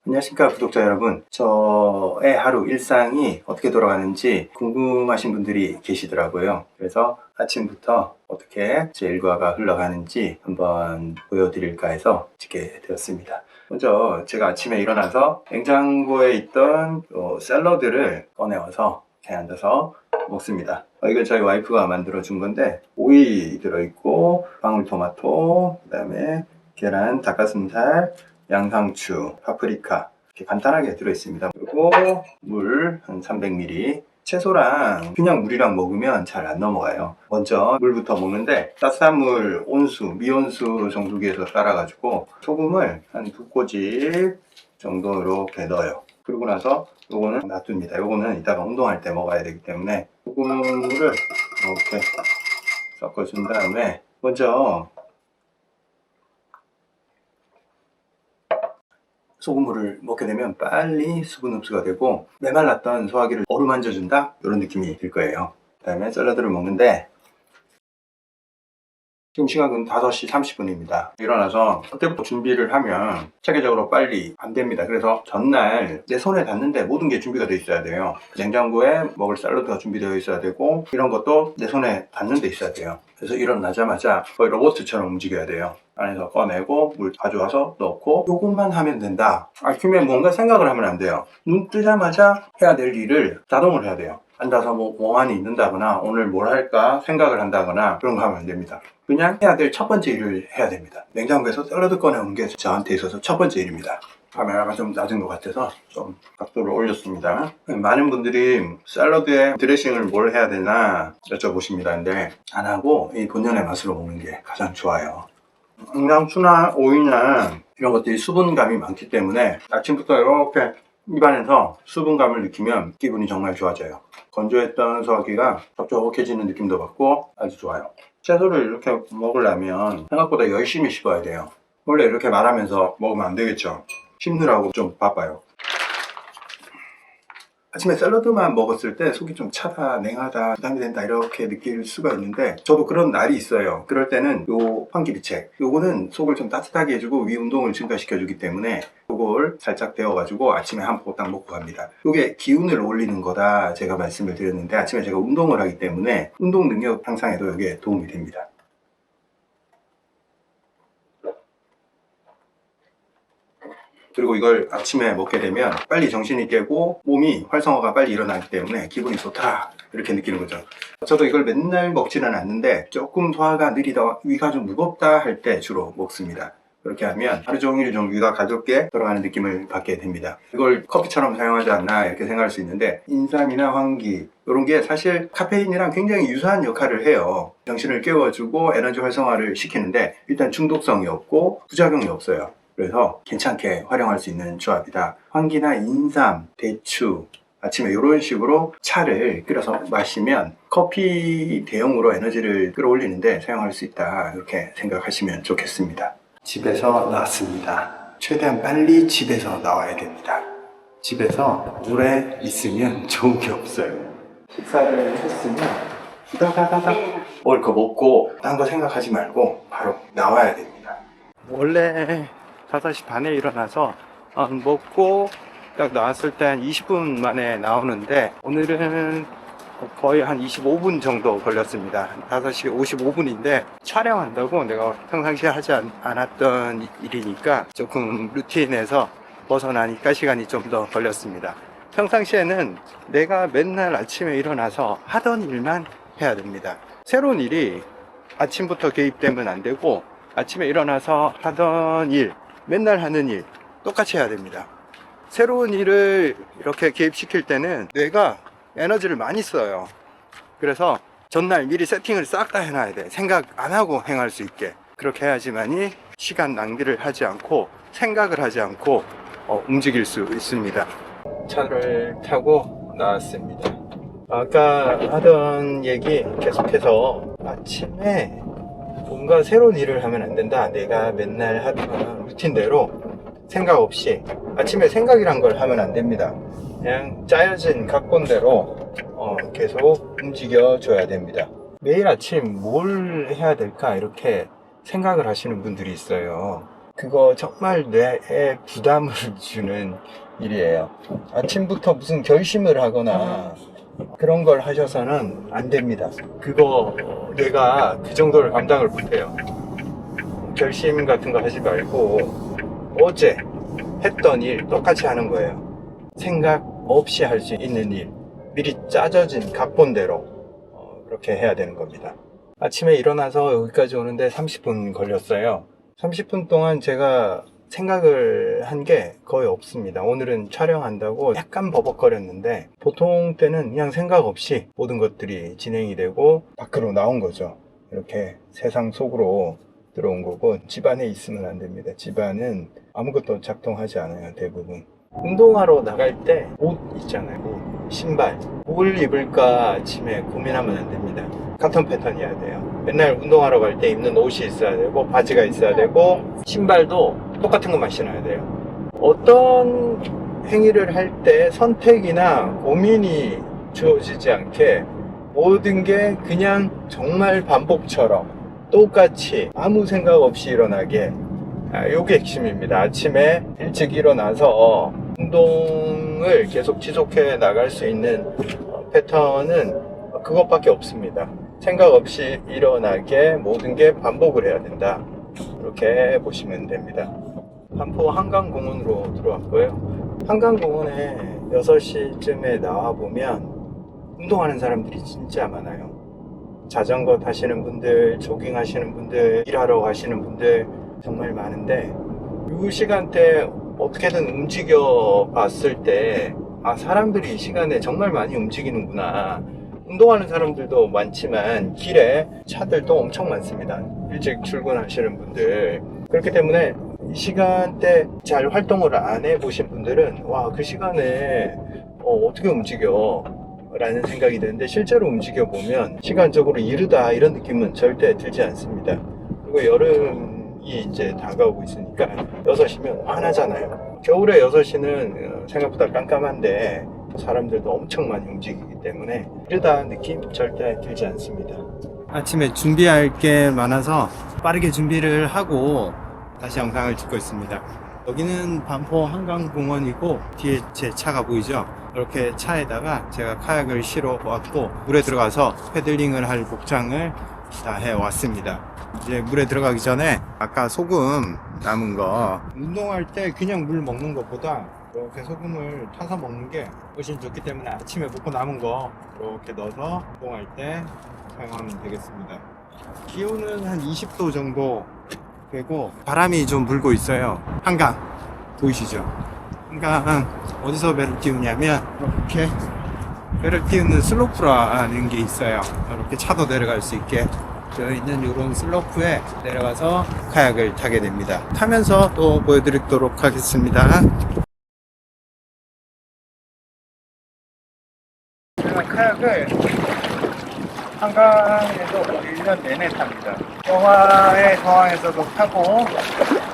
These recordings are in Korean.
안녕하십니까 구독자 여러분. 저의 하루 일상이 어떻게 돌아가는지 궁금하신 분들이 계시더라고요. 그래서 아침부터 어떻게 제 일과가 흘러가는지 한번 보여드릴까 해서 찍게 되었습니다. 먼저 제가 아침에 일어나서 냉장고에 있던 샐러드를 꺼내와서 이렇게 앉아서 먹습니다. 이건 저희 와이프가 만들어 준 건데 오이 들어있고 방울토마토, 그 다음에 계란, 닭가슴살, 양상추, 파프리카 이렇게 간단하게 들어있습니다. 그리고 물 한 300ml. 채소랑 그냥 물이랑 먹으면 잘 안 넘어가요. 먼저 물부터 먹는데 따뜻한 물 온수, 미온수 정수기에서 따라가지고 소금을 한 2꼬집 정도 이렇게 넣어요. 그러고 나서 요거는 놔둡니다. 요거는 이따가 운동할 때 먹어야 되기 때문에 소금물을 이렇게 섞어준 다음에 먼저 소금물을 먹게 되면 빨리 수분 흡수가 되고 메말랐던 소화기를 어루만져 준다? 이런 느낌이 들 거예요. 그 다음에 샐러드를 먹는데 지금 시각은 5시 30분입니다. 일어나서 그때부터 준비를 하면 체계적으로 빨리 안 됩니다. 그래서 전날 내 손에 닿는데 모든 게 준비가 되어 있어야 돼요. 냉장고에 먹을 샐러드가 준비되어 있어야 되고 이런 것도 내 손에 닿는 데 있어야 돼요. 그래서 일어나자마자 거의 로봇처럼 움직여야 돼요. 안에서 꺼내고 물 가져와서 넣고 요것만 하면 된다. 아침에 뭔가 생각을 하면 안 돼요. 눈 뜨자마자 해야 될 일을 자동으로 해야 돼요. 앉아서 뭐 멍하니 있는다거나 오늘 뭘 할까 생각을 한다거나 그런 거 하면 안 됩니다. 그냥 해야 될 첫 번째 일을 해야 됩니다. 냉장고에서 샐러드 꺼내오는 게 저한테 있어서 첫 번째 일입니다. 카메라가 좀 낮은 것 같아서 좀 각도를 올렸습니다. 많은 분들이 샐러드에 드레싱을 뭘 해야 되나 여쭤보십니다. 근데 안 하고 이 본연의 맛으로 먹는 게 가장 좋아요. 양상추나 오이나 이런 것들이 수분감이 많기 때문에 아침부터 이렇게 입안에서 수분감을 느끼면 기분이 정말 좋아져요. 건조했던 소화기가 촉촉해지는 느낌도 받고 아주 좋아요. 채소를 이렇게 먹으려면 생각보다 열심히 씹어야 돼요. 원래 이렇게 말하면서 먹으면 안 되겠죠. 씹느라고 좀 바빠요. 아침에 샐러드만 먹었을 때 속이 좀 차다, 냉하다, 부담이 된다 이렇게 느낄 수가 있는데 저도 그런 날이 있어요. 그럴 때는 요 환기비책 요거는 속을 좀 따뜻하게 해주고 위 운동을 증가시켜주기 때문에 요걸 살짝 데워가지고 아침에 한 포 딱 먹고 갑니다. 요게 기운을 올리는 거다 제가 말씀을 드렸는데 아침에 제가 운동을 하기 때문에 운동 능력 향상에도 요게 도움이 됩니다. 그리고 이걸 아침에 먹게 되면 빨리 정신이 깨고 몸이 활성화가 빨리 일어나기 때문에 기분이 좋다 이렇게 느끼는 거죠. 저도 이걸 맨날 먹지는 않는데 조금 소화가 느리다, 위가 좀 무겁다 할 때 주로 먹습니다. 그렇게 하면 하루 종일 좀 위가 가볍게 돌아가는 느낌을 받게 됩니다. 이걸 커피처럼 사용하지 않나 이렇게 생각할 수 있는데 인삼이나 황기 이런 게 사실 카페인이랑 굉장히 유사한 역할을 해요. 정신을 깨워주고 에너지 활성화를 시키는데 일단 중독성이 없고 부작용이 없어요. 그래서 괜찮게 활용할 수 있는 조합이다. 황기나 인삼, 대추 아침에 이런 식으로 차를 끓여서 마시면 커피 대용으로 에너지를 끌어올리는데 사용할 수 있다 이렇게 생각하시면 좋겠습니다. 집에서 나왔습니다. 최대한 빨리 집에서 나와야 됩니다. 집에서 오래 있으면 좋은 게 없어요. 식사를 했으면 후다다다닥 먹을 거 먹고 딴 거 생각하지 말고 바로 나와야 됩니다. 원래 5시 반에 일어나서 먹고 딱 나왔을 때 한 20분 만에 나오는데 오늘은 거의 한 25분 정도 걸렸습니다. 5시 55분인데 촬영한다고 내가 평상시에 하지 않았던 일이니까 조금 루틴에서 벗어나니까 시간이 좀 더 걸렸습니다. 평상시에는 내가 맨날 아침에 일어나서 하던 일만 해야 됩니다. 새로운 일이 아침부터 개입되면 안 되고 아침에 일어나서 하던 일, 맨날 하는 일 똑같이 해야 됩니다. 새로운 일을 이렇게 개입시킬 때는 뇌가 에너지를 많이 써요. 그래서 전날 미리 세팅을 싹 다 해놔야 돼. 생각 안 하고 행할 수 있게. 그렇게 해야지만이 시간 낭비를 하지 않고 생각을 하지 않고 움직일 수 있습니다. 차를 타고 나왔습니다. 아까 하던 얘기 계속해서 아침에 뭔가 새로운 일을 하면 안 된다. 내가 맨날 하던 루틴대로 생각 없이 아침에 생각이란 걸 하면 안 됩니다. 그냥 짜여진 각본대로 계속 움직여 줘야 됩니다. 매일 아침 뭘 해야 될까 이렇게 생각을 하시는 분들이 있어요. 그거 정말 뇌에 부담을 주는 일이에요. 아침부터 무슨 결심을 하거나 그런 걸 하셔서는 안 됩니다. 그거 뇌가 그 정도를 감당을 못해요. 결심 같은 거 하지 말고 어제 했던 일 똑같이 하는 거예요. 생각 없이 할 수 있는 일, 미리 짜져진 각본대로 그렇게 해야 되는 겁니다. 아침에 일어나서 여기까지 오는데 30분 걸렸어요. 30분 동안 제가 생각을 한 게 거의 없습니다. 오늘은 촬영한다고 약간 버벅거렸는데 보통 때는 그냥 생각 없이 모든 것들이 진행이 되고 밖으로 나온 거죠. 이렇게 세상 속으로 들어온 거고, 집안에 있으면 안 됩니다. 집안은 아무것도 작동하지 않아요. 대부분 운동하러 나갈 때 옷 있잖아요. 옷, 신발, 뭘 입을까 아침에 고민하면 안 됩니다. 같은 패턴이어야 돼요. 맨날 운동하러 갈 때 입는 옷이 있어야 되고 바지가 있어야 되고 신발도 똑같은 것만 신어야 돼요. 어떤 행위를 할 때 선택이나 고민이 주어지지 않게 모든 게 그냥 정말 반복처럼 똑같이 아무 생각 없이 일어나게, 요게 핵심입니다. 아침에 일찍 일어나서 운동을 계속 지속해 나갈 수 있는 패턴은 그것밖에 없습니다. 생각 없이 일어나게 모든 게 반복을 해야 된다. 이렇게 보시면 됩니다. 반포 한강공원으로 들어왔고요. 한강공원에 6시쯤에 나와보면 운동하는 사람들이 진짜 많아요. 자전거 타시는 분들, 조깅 하시는 분들, 일하러 가시는 분들 정말 많은데, 이 시간대 어떻게든 움직여 봤을 때 사람들이 이 시간에 정말 많이 움직이는구나. 운동하는 사람들도 많지만 길에 차들도 엄청 많습니다. 일찍 출근하시는 분들. 그렇기 때문에 이 시간대 잘 활동을 안 해보신 분들은 와, 그 시간에 어떻게 움직여? 라는 생각이 드는데, 실제로 움직여 보면 시간적으로 이르다 이런 느낌은 절대 들지 않습니다. 그리고 여름이 이제 다가오고 있으니까 6시면 환하잖아요. 겨울에 6시는 생각보다 깜깜한데 사람들도 엄청 많이 움직이기 때문에 이르다 느낌 절대 들지 않습니다. 아침에 준비할 게 많아서 빠르게 준비를 하고 다시 영상을 찍고 있습니다. 여기는 반포 한강공원이고, 뒤에 제 차가 보이죠? 이렇게 차에다가 제가 카약을 실어 왔고, 물에 들어가서 패들링을 할 복장을 다 해왔습니다. 이제 물에 들어가기 전에 아까 소금 남은 거, 운동할 때 그냥 물 먹는 것보다 이렇게 소금을 타서 먹는 게 훨씬 좋기 때문에 아침에 먹고 남은 거 이렇게 넣어서 운동할 때 사용하면 되겠습니다. 기온은 한 20도 정도 되고 바람이 좀 불고 있어요. 한강 보이시죠? 한강 어디서 배를 띄우냐면 이렇게 배를 띄우는 슬로프라는 게 있어요. 이렇게 차도 내려갈 수 있게 되어 있는 이런 슬로프에 내려가서 카약을 타게 됩니다. 타면서 또 보여드리도록 하겠습니다. 제가 카약을 한강에서 1년 내내 탑니다. 영하의 상황에서도 타고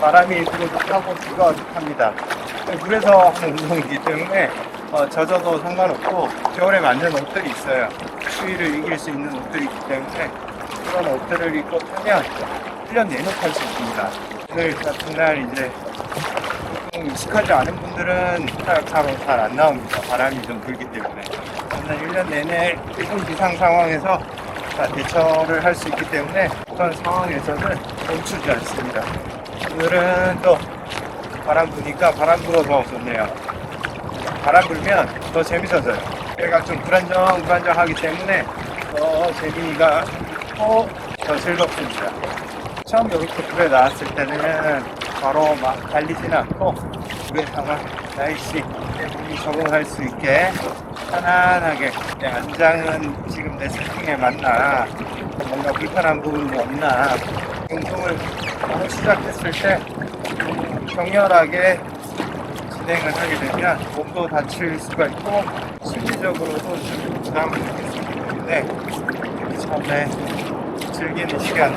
바람이 불어도 타고 비가 와도 탑니다. 물에서 하는 운동이기 때문에 젖어도 상관없고, 겨울에 만든 옷들이 있어요. 추위를 이길 수 있는 옷들이 있기 때문에 그런 옷들을 입고 타면 1년 내내 탈 수 있습니다. 오늘 같은 날 이제 좀 익숙하지 않은 분들은 카약하러 잘 안 나옵니다. 바람이 좀 불기 때문에. 저는 1년 내내 일본 비상 상황에서 다 대처를 할 수 있기 때문에 어떤 상황에서는 멈추지 않습니다. 오늘은 또 바람 부니까 바람 불어서 좋네요. 바람 불면 더 재밌어져요. 얘가 좀 불안정하기 때문에 더 재미가 있고 더 즐겁습니다. 처음 이렇게 불에 나왔을 때는 바로 막 달리지는 않고, 물에다가 날씨 몸이 적응할 수 있게 편안하게, 내 안장은 지금 내 세팅에 맞나, 뭔가 불편한 부분이 없나, 운동을 시작했을 때 격렬하게 진행을 하게 되면 몸도 다칠 수가 있고 심리적으로도 좀 부담을 느낄 수 있기 때문에 처음에 즐기는 시간,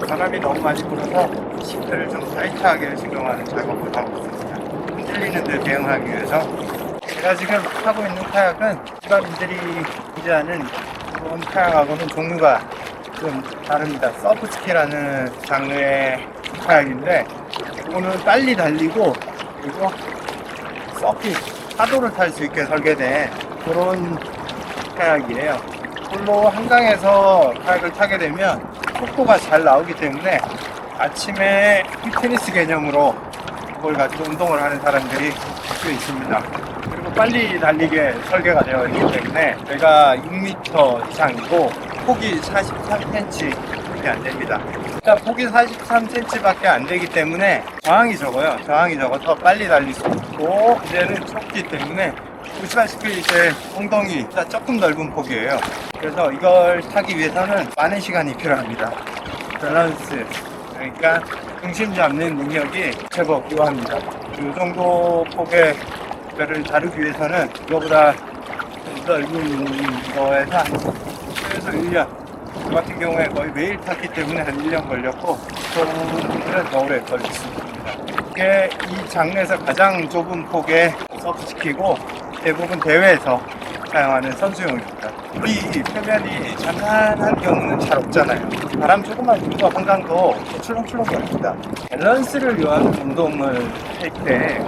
바람이 너무 많이 불어서 시트를 좀 타이트하게 적용하는 작업을 하고 있습니다. 흔들리는 데 대응하기 위해서. 제가 지금 타고 있는 카약은 일반인들이 유지하는 그런 카약하고는 종류가 좀 다릅니다. 서프스키라는 장르의 카약인데 이거는 빨리 달리고 그리고 서핑, 파도를 탈 수 있게 설계된 그런 카약이에요. 홀로 한강에서 카약을 타게 되면 속도가 잘 나오기 때문에 아침에 피트니스 개념으로 그걸 가지고 운동을 하는 사람들이 꽤 있습니다. 그리고 빨리 달리게 설계가 되어 있기 때문에 배가 6m 이상이고 폭이 43cm밖에 안 됩니다. 일단 폭이 43cm밖에 안 되기 때문에 저항이 적어요. 저항이 적어서 빨리 달릴 수 있고 이제는 좁기 때문에 보시다시피 이제 엉덩이가 조금 넓은 폭이에요. 그래서 이걸 타기 위해서는 많은 시간이 필요합니다. 밸런스, 그러니까 중심 잡는 능력이 제법 요합니다. 이 정도 폭의 배를 다루기 위해서는 이거보다 넓은 거에서 그래서 1년, 저 같은 경우에 거의 매일 탔기 때문에 한 1년 걸렸고 저는 더 오래 걸렸습니다. 이게 이 장르에서 가장 좁은 폭의 서브스키고 대부분 대회에서 사용하는 선수용입니다. 우리 표면이 잔잔한 경우는 잘 없잖아요. 바람 조금만 불고 한강도 출렁출렁거립니다. 밸런스를 요하는 운동을 할 때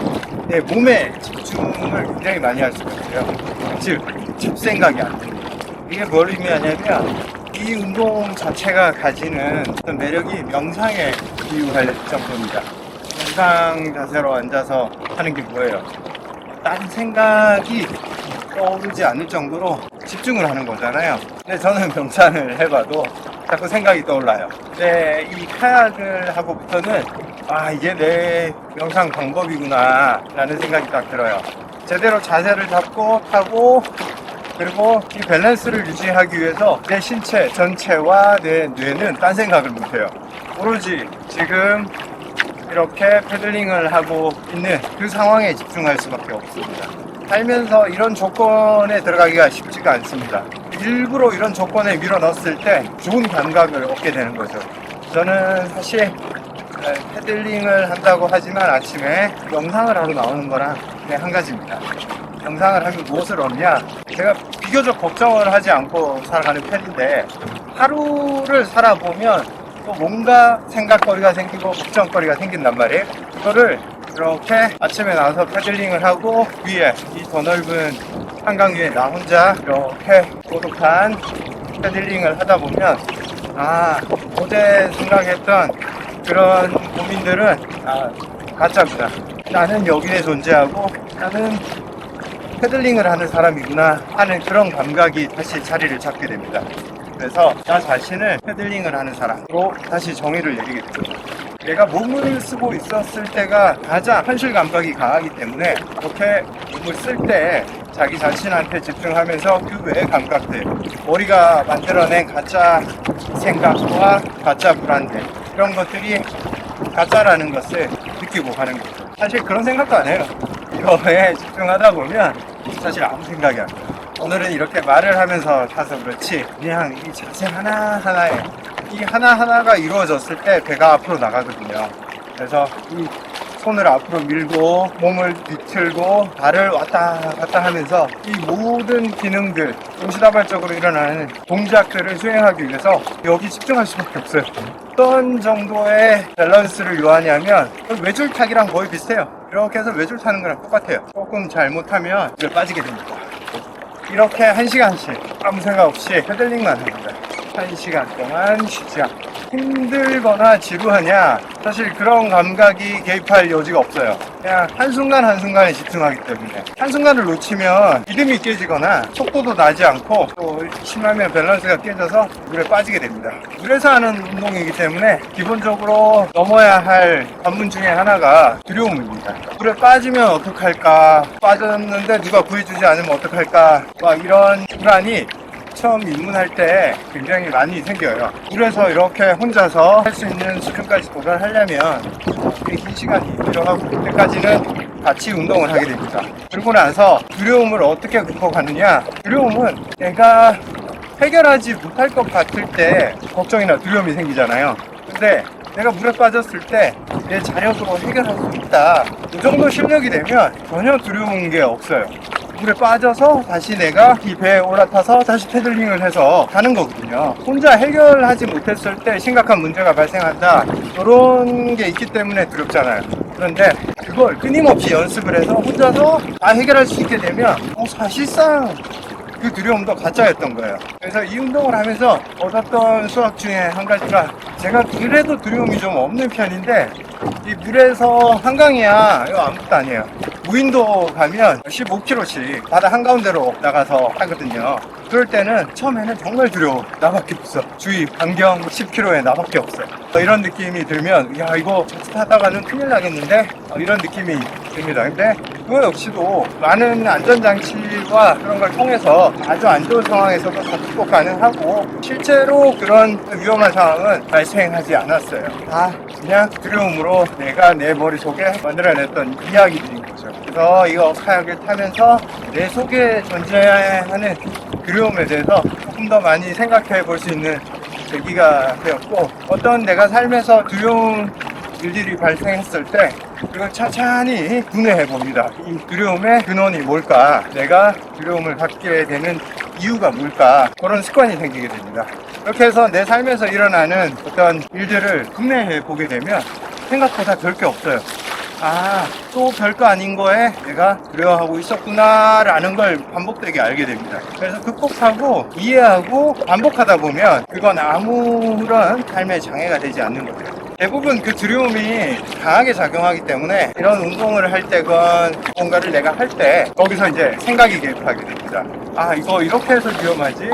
내 몸에 집중을 굉장히 많이 할 수가 있어요. 즉, 잡생각이 안 됩니다. 이게 뭘 의미하냐면 이 운동 자체가 가지는 어떤 매력이 명상에 비유할 정도입니다. 명상 자세로 앉아서 하는 게 뭐예요? 딴 생각이 떠오르지 않을 정도로 집중을 하는 거잖아요. 근데 저는 명상을 해봐도 자꾸 생각이 떠올라요. 근데 이 카약을 하고부터는 이게 내 명상 방법이구나 라는 생각이 딱 들어요. 제대로 자세를 잡고 타고 그리고 이 밸런스를 유지하기 위해서 내 신체 전체와 내 뇌는 딴 생각을 못해요. 오로지 지금 이렇게 패들링을 하고 있는 그 상황에 집중할 수밖에 없습니다. 살면서 이런 조건에 들어가기가 쉽지가 않습니다. 일부러 이런 조건에 밀어 넣었을 때 좋은 감각을 얻게 되는 거죠. 저는 사실 패들링을 한다고 하지만 아침에 명상을 하러 나오는 거랑 그냥 한 가지입니다. 명상을 하면 무엇을 얻냐? 제가 비교적 걱정을 하지 않고 살아가는 편인데 하루를 살아보면 또 뭔가 생각거리가 생기고 걱정거리가 생긴단 말이에요. 그거를 이렇게 아침에 나와서 패들링을 하고 위에 이 더 넓은 한강 위에 나 혼자 이렇게 고독한 패들링을 하다 보면 어제 생각했던 그런 고민들은 가짜구나. 나는 여기에 존재하고 나는 패들링을 하는 사람이구나 하는 그런 감각이 다시 자리를 잡게 됩니다. 그래서 나 자신을 패들링을 하는 사람으로 다시 정의를 내리게 됩니다. 내가 몸을 쓰고 있었을 때가 가장 현실 감각이 강하기 때문에 이렇게 몸을 쓸 때 자기 자신한테 집중하면서 그 외의 감각들, 머리가 만들어낸 가짜 생각과 가짜 불안들, 이런 것들이 가짜라는 것을 느끼고 가는 거죠. 사실 그런 생각도 안 해요. 이거에 집중하다 보면 사실 아무 생각이 안 나요. 오늘은 이렇게 말을 하면서 타서 그렇지 그냥 이 자세 하나하나에 이 하나하나가 이루어졌을 때 배가 앞으로 나가거든요. 그래서 이 손을 앞으로 밀고 몸을 뒤틀고 발을 왔다 갔다 하면서 이 모든 기능들 동시다발적으로 일어나는 동작들을 수행하기 위해서 여기 집중할 수밖에 없어요. 어떤 정도의 밸런스를 요하냐면 외줄타기랑 거의 비슷해요. 이렇게 해서 외줄 타는 거랑 똑같아요. 조금 잘못하면 이걸 빠지게 됩니다. 이렇게 1시간씩 아무 생각 없이 패들링만 합니다. 1시간 동안 쉬지 않고. 힘들거나 지루하냐? 사실 그런 감각이 개입할 여지가 없어요. 그냥 한순간 한순간에 집중하기 때문에 한순간을 놓치면 리듬이 깨지거나 속도도 나지 않고 또 심하면 밸런스가 깨져서 물에 빠지게 됩니다. 물에서 하는 운동이기 때문에 기본적으로 넘어야 할 관문 중에 하나가 두려움입니다. 물에 빠지면 어떡할까? 빠졌는데 누가 구해주지 않으면 어떡할까? 막 이런 불안이 처음 입문할 때 굉장히 많이 생겨요. 물에서 이렇게 혼자서 할 수 있는 수준까지 도달하려면 긴 시간이 필요하고 그때까지는 같이 운동을 하게 됩니다. 그러고 나서 두려움을 어떻게 극복하느냐? 두려움은 내가 해결하지 못할 것 같을 때 걱정이나 두려움이 생기잖아요. 근데 내가 물에 빠졌을 때 내 자력으로 해결할 수 있다. 이 정도 실력이 되면 전혀 두려운 게 없어요. 물에 빠져서 다시 내가 이 배에 올라타서 다시 패들링을 해서 가는 거거든요. 혼자 해결하지 못했을 때 심각한 문제가 발생한다, 이런 게 있기 때문에 두렵잖아요. 그런데 그걸 끊임없이 연습을 해서 혼자서 다 해결할 수 있게 되면 사실상 그 두려움도 가짜였던 거예요. 그래서 이 운동을 하면서 얻었던 수학 중에 한 가지가, 제가 그래도 두려움이 좀 없는 편인데, 이 물에서 한강이야 이거 아무것도 아니에요. 무인도 가면 15km씩 바다 한가운데로 나가서 하거든요. 그럴 때는 처음에는 정말 두려워. 나밖에 없어. 주위 반경 10km에 나밖에 없어. 이런 느낌이 들면 야, 이거 자칫하다가는 큰일 나겠는데, 이런 느낌이 듭니다. 근데 그거 역시도 많은 안전장치와 그런 걸 통해서 아주 안 좋은 상황에서도 다 극복 가능하고, 실제로 그런 위험한 상황은 발생하지 않았어요. 다 그냥 두려움으로 내가 내 머릿속에 만들어냈던 이야기들인 거죠. 그래서 이거 카약을 타면서 내 속에 존재하는 두려움에 대해서 조금 더 많이 생각해 볼 수 있는 계기가 되었고, 어떤 내가 삶에서 두려운 일들이 발생했을 때 그걸 천천히 분해해 봅니다. 이 두려움의 근원이 뭘까? 내가 두려움을 갖게 되는 이유가 뭘까? 그런 습관이 생기게 됩니다. 이렇게 해서 내 삶에서 일어나는 어떤 일들을 분해해 보게 되면 생각보다 별 게 없어요. 또 별거 아닌 거에 내가 두려워하고 있었구나 라는 걸 반복되게 알게 됩니다. 그래서 극복하고 이해하고 반복하다 보면 그건 아무런 삶의 장애가 되지 않는 거예요. 대부분 그 두려움이 강하게 작용하기 때문에 이런 운동을 할 때건 뭔가를 내가 할 때 거기서 이제 생각이 개입하게 됩니다. 이거 이렇게 해서 위험하지?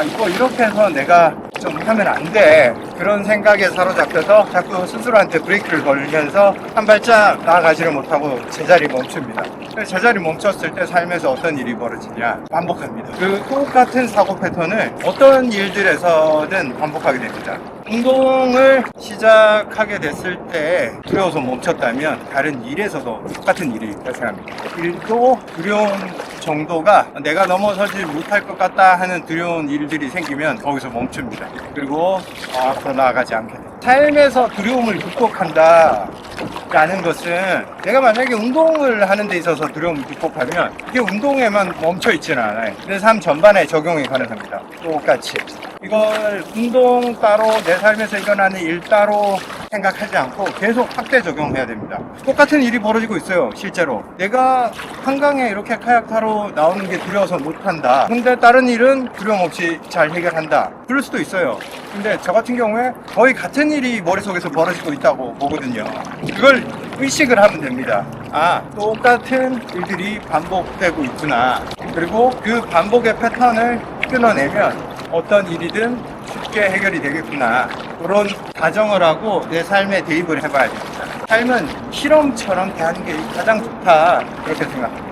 이거 이렇게 해서 내가 좀 하면 안 돼. 그런 생각에 사로잡혀서 자꾸 스스로한테 브레이크를 걸면서 한 발짝 나아가지를 못하고 제자리 멈춥니다. 제자리 멈췄을 때 삶에서 어떤 일이 벌어지냐? 반복합니다. 그 똑같은 사고 패턴을 어떤 일들에서든 반복하게 됩니다. 운동을 시작하게 됐을 때 두려워서 멈췄다면 다른 일에서도 똑같은 일이 발생합니다. 일도 두려운 정도가 내가 넘어서지 못할 것 같다 하는 두려운 일들이 생기면 거기서 멈춥니다. 그리고 앞으로 나아가지 않게 됩니다. 삶에서 두려움을 극복한다 라는 것은, 내가 만약에 운동을 하는 데 있어서 두려움을 극복하면 이게 운동에만 멈춰 있지는 않아요. 내 삶 전반에 적용이 가능합니다. 똑같이 이걸 운동 따로, 내 삶에서 일어나는 일 따로 생각하지 않고 계속 확대 적용해야 됩니다. 똑같은 일이 벌어지고 있어요. 실제로 내가 한강에 이렇게 카약 타러 나오는 게 두려워서 못한다, 근데 다른 일은 두려움 없이 잘 해결한다, 그럴 수도 있어요. 근데 저 같은 경우에 거의 같은 일이 머릿속에서 벌어지고 있다고 보거든요. 그걸 의식을 하면 됩니다. 똑같은 일들이 반복되고 있구나. 그리고 그 반복의 패턴을 끊어내면 어떤 일이든 쉽게 해결이 되겠구나. 그런 가정을 하고 내 삶에 대입을 해봐야 됩니다. 삶은 실험처럼 대하는 게 가장 좋다, 그렇게 생각합니다.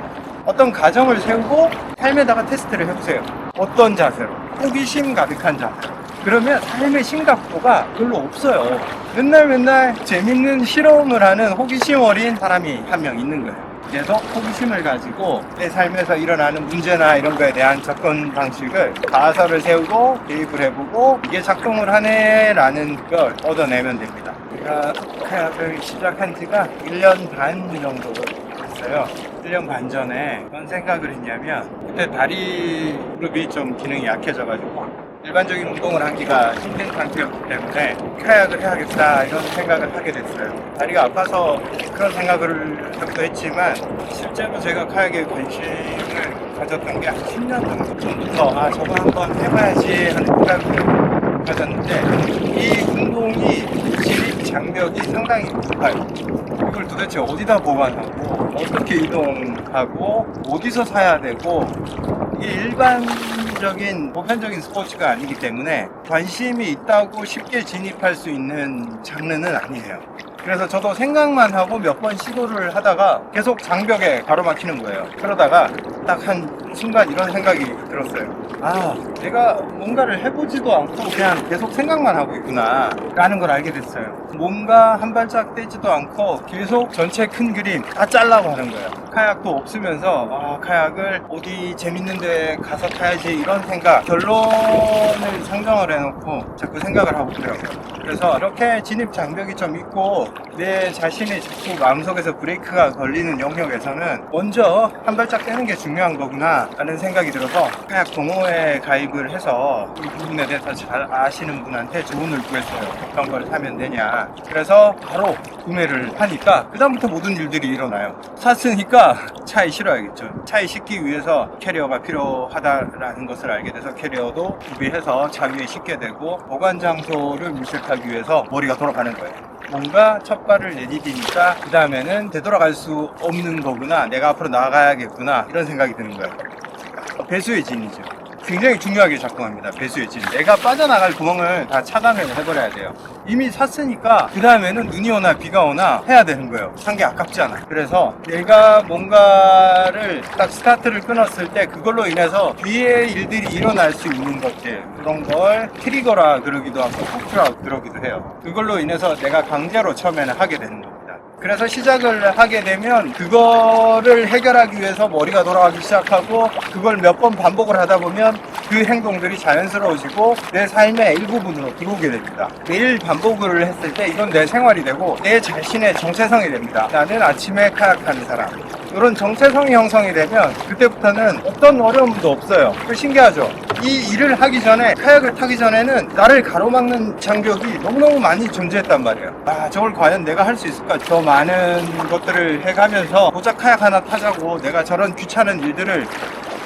어떤 가정을 세우고 삶에다가 테스트를 해보세요. 어떤 자세로? 호기심 가득한 자세로. 그러면 삶의 심각도가 별로 없어요. 맨날 재밌는 실험을 하는 호기심 어린 사람이 한 명 있는 거예요. 계속 호기심을 가지고 내 삶에서 일어나는 문제나 이런 거에 대한 접근 방식을, 가설을 세우고 대입을 해보고 이게 작동을 하네 라는 걸 얻어내면 됩니다. 제가 카약을 시작한 지가 1년 반 정도 됐어요. 1년 반 전에 어떤 생각을 했냐면, 그때 다리 무릎이 좀 기능이 약해져가지고 일반적인 운동을 하기가 힘든 상태였기 때문에 카약을 해야겠다, 이런 생각을 하게 됐어요. 다리가 아파서 그런 생각을 하기도 했지만, 실제로 제가 카약에 관심을 가졌던 게 한 10년 전부터 저거 한번 해봐야지 하는 생각을 가졌는데, 이 운동이 진입 장벽이 상당히 높아요. 이걸 도대체 어디다 보관하고 어떻게 이동하고 어디서 사야 되고, 이게 일반적인 보편적인 스포츠가 아니기 때문에 관심이 있다고 쉽게 진입할 수 있는 장르는 아니에요. 그래서 저도 생각만 하고 몇 번 시도를 하다가 계속 장벽에 가로막히는 거예요. 그러다가 딱 한 순간 이런 생각이 들었어요. 내가 뭔가를 해보지도 않고 그냥 계속 생각만 하고 있구나 라는 걸 알게 됐어요. 뭔가 한 발짝 떼지도 않고 계속 전체 큰 그림 다 짜려고 하는 거예요. 카약도 없으면서 카약을 어디 재밌는 데 가서 타야지, 이런 생각, 결론을 상정을 해놓고 자꾸 생각을 하고 있더라고요. 그래서 이렇게 진입 장벽이 좀 있고 내 자신이 자꾸 마음속에서 브레이크가 걸리는 영역에서는 먼저 한 발짝 떼는 게 중요한 거구나 라는 생각이 들어서 카약 동호회에 가입을 해서 이 부분에 대해서 잘 아시는 분한테 조언을 구했어요. 어떤 걸 사면 되냐. 그래서 바로 구매를 하니까 그다음부터 모든 일들이 일어나요. 샀으니까 차에 실어야겠죠. 차에 싣기 위해서 캐리어가 필요하다라는 것을 알게 돼서 캐리어도 구비해서 차 위에 싣게 되고 보관 장소를 물색하기 위해서 머리가 돌아가는 거예요. 뭔가 첫 발을 내디디니까 그 다음에는 되돌아갈 수 없는 거구나, 내가 앞으로 나가야겠구나 이런 생각이 드는 거예요. 배수의 진이죠. 굉장히 중요하게 작동합니다. 배수의 진. 내가 빠져나갈 구멍을 다 차단을 해버려야 돼요. 이미 샀으니까 그 다음에는 눈이 오나 비가 오나 해야 되는 거예요. 산 게 아깝잖아. 그래서 내가 뭔가를 딱 스타트를 끊었을 때 그걸로 인해서 뒤에 일들이 일어날 수 있는 것들, 그런 걸 트리거라 그러기도 하고 후크라 그러기도 해요. 그걸로 인해서 내가 강제로 처음에는 하게 되는 겁니다. 그래서 시작을 하게 되면 그거를 해결하기 위해서 머리가 돌아가기 시작하고 그걸 몇 번 반복을 하다 보면 그 행동들이 자연스러워지고 내 삶의 일부분으로 들어오게 됩니다. 매일 반복을 했을 때 이건 내 생활이 되고 내 자신의 정체성이 됩니다. 나는 아침에 카약하는 사람. 이런 정체성이 형성이 되면 그때부터는 어떤 어려움도 없어요. 신기하죠? 이 일을 하기 전에, 카약을 타기 전에는 나를 가로막는 장벽이 너무너무 많이 존재했단 말이에요. 아, 저걸 과연 내가 할 수 있을까? 더 많은 것들을 해가면서 고작 카약 하나 타자고 내가 저런 귀찮은 일들을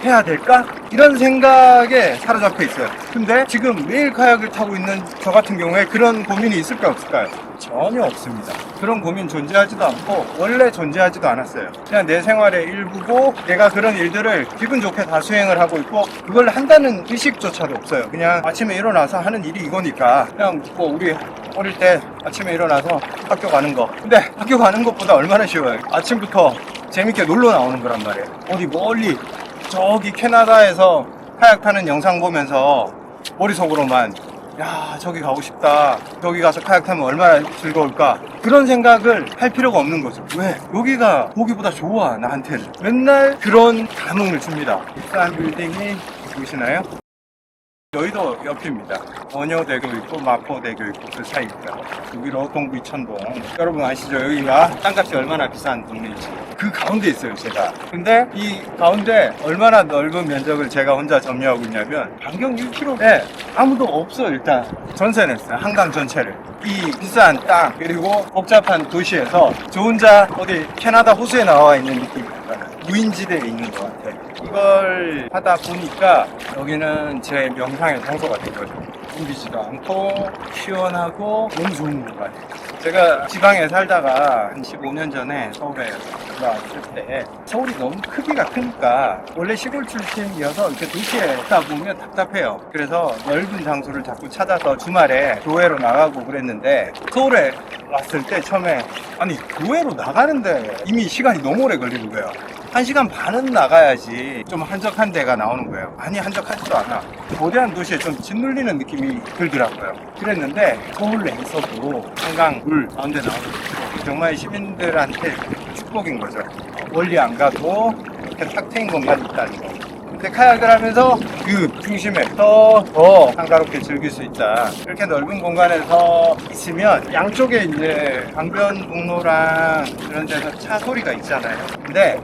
해야 될까? 이런 생각에 사로잡혀 있어요. 근데 지금 매일 카약을 타고 있는 저 같은 경우에 그런 고민이 있을까 없을까요? 전혀 없습니다. 그런 고민 존재하지도 않고 원래 존재하지도 않았어요. 그냥 내 생활의 일부고 내가 그런 일들을 기분 좋게 다 수행을 하고 있고 그걸 한다는 의식조차도 없어요. 그냥 아침에 일어나서 하는 일이 이거니까 그냥 뭐 우리 어릴 때 아침에 일어나서 학교 가는 거. 근데 학교 가는 것보다 얼마나 쉬워요. 아침부터 재밌게 놀러 나오는 거란 말이에요. 어디 멀리 저기 캐나다에서 카약 타는 영상 보면서 머릿속으로만 야, 저기 가고 싶다, 저기 가서 카약 타면 얼마나 즐거울까, 그런 생각을 할 필요가 없는 거죠. 왜? 여기가 보기보다 좋아. 나한테는 맨날 그런 감흥을 줍니다. 비싼 빌딩이 보이시나요? 여의도 옆입니다. 원효대교 있고 마포대교 있고 그 사이입니다. 여기로 동부 이천동. 여러분 아시죠? 여기가 땅값이 얼마나 비싼 동네인지. 그 가운데 있어요, 제가. 근데 이 가운데 얼마나 넓은 면적을 제가 혼자 점유하고 있냐면 반경 1km에 아무도 없어. 일단 전세 냈어요. 한강 전체를. 이 비싼 땅 그리고 복잡한 도시에서 저 혼자 어디 캐나다 호수에 나와 있는 느낌입니다. 무인지대에 있는 것 같아요. 이걸 하다 보니까 여기는 제 명상의 장소가 된 거죠. 붐비지도 않고 시원하고 너무 좋은 공간이에요. 제가 지방에 살다가 한 15년 전에 서울에 올라왔을 때 서울이 너무 크기가 크니까 원래 시골 출신이어서 이렇게 도시에 있다 보면 답답해요. 그래서 넓은 장소를 자꾸 찾아서 주말에 교회로 나가고 그랬는데 서울에 왔을 때 처음에 아니 교회로 나가는데 이미 시간이 너무 오래 걸리는 거예요. 1시간 반은 나가야지 좀 한적한 데가 나오는 거예요. 아니 한적하지도 않아. 거대한 도시에 좀 짓눌리는 느낌이 들더라고요. 그랬는데 서울 내에서도 한강 물 가운데 나오는 거 정말 시민들한테 축복인 거죠. 멀리 안 가도 이렇게 탁 트인 공간이 있다는 거. 근데 카약을 하면서 그 중심에 더 한가롭게 즐길 수 있다. 이렇게 넓은 공간에서 있으면 양쪽에 이제 강변북로랑 그런 데서 차 소리가 있잖아요. 근데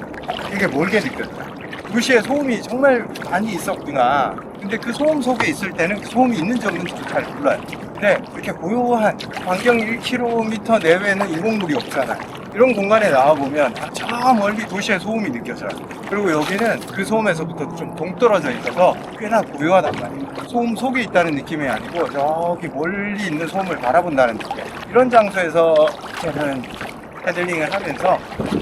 되게 멀게 느껴져요. 도시에 소음이 정말 많이 있었구나. 근데 그 소음 속에 있을 때는 그 소음이 있는지 없는지 잘 몰라요. 근데 이렇게 고요한 반경 1km 내외는 인공물이 없잖아요. 이런 공간에 나와보면 저 멀리 도시의 소음이 느껴져요. 그리고 여기는 그 소음에서부터 좀 동떨어져 있어서 꽤나 고요하단 말이에요. 소음 속에 있다는 느낌이 아니고 저기 멀리 있는 소음을 바라본다는 느낌. 이런 장소에서 저는 패들링을 하면서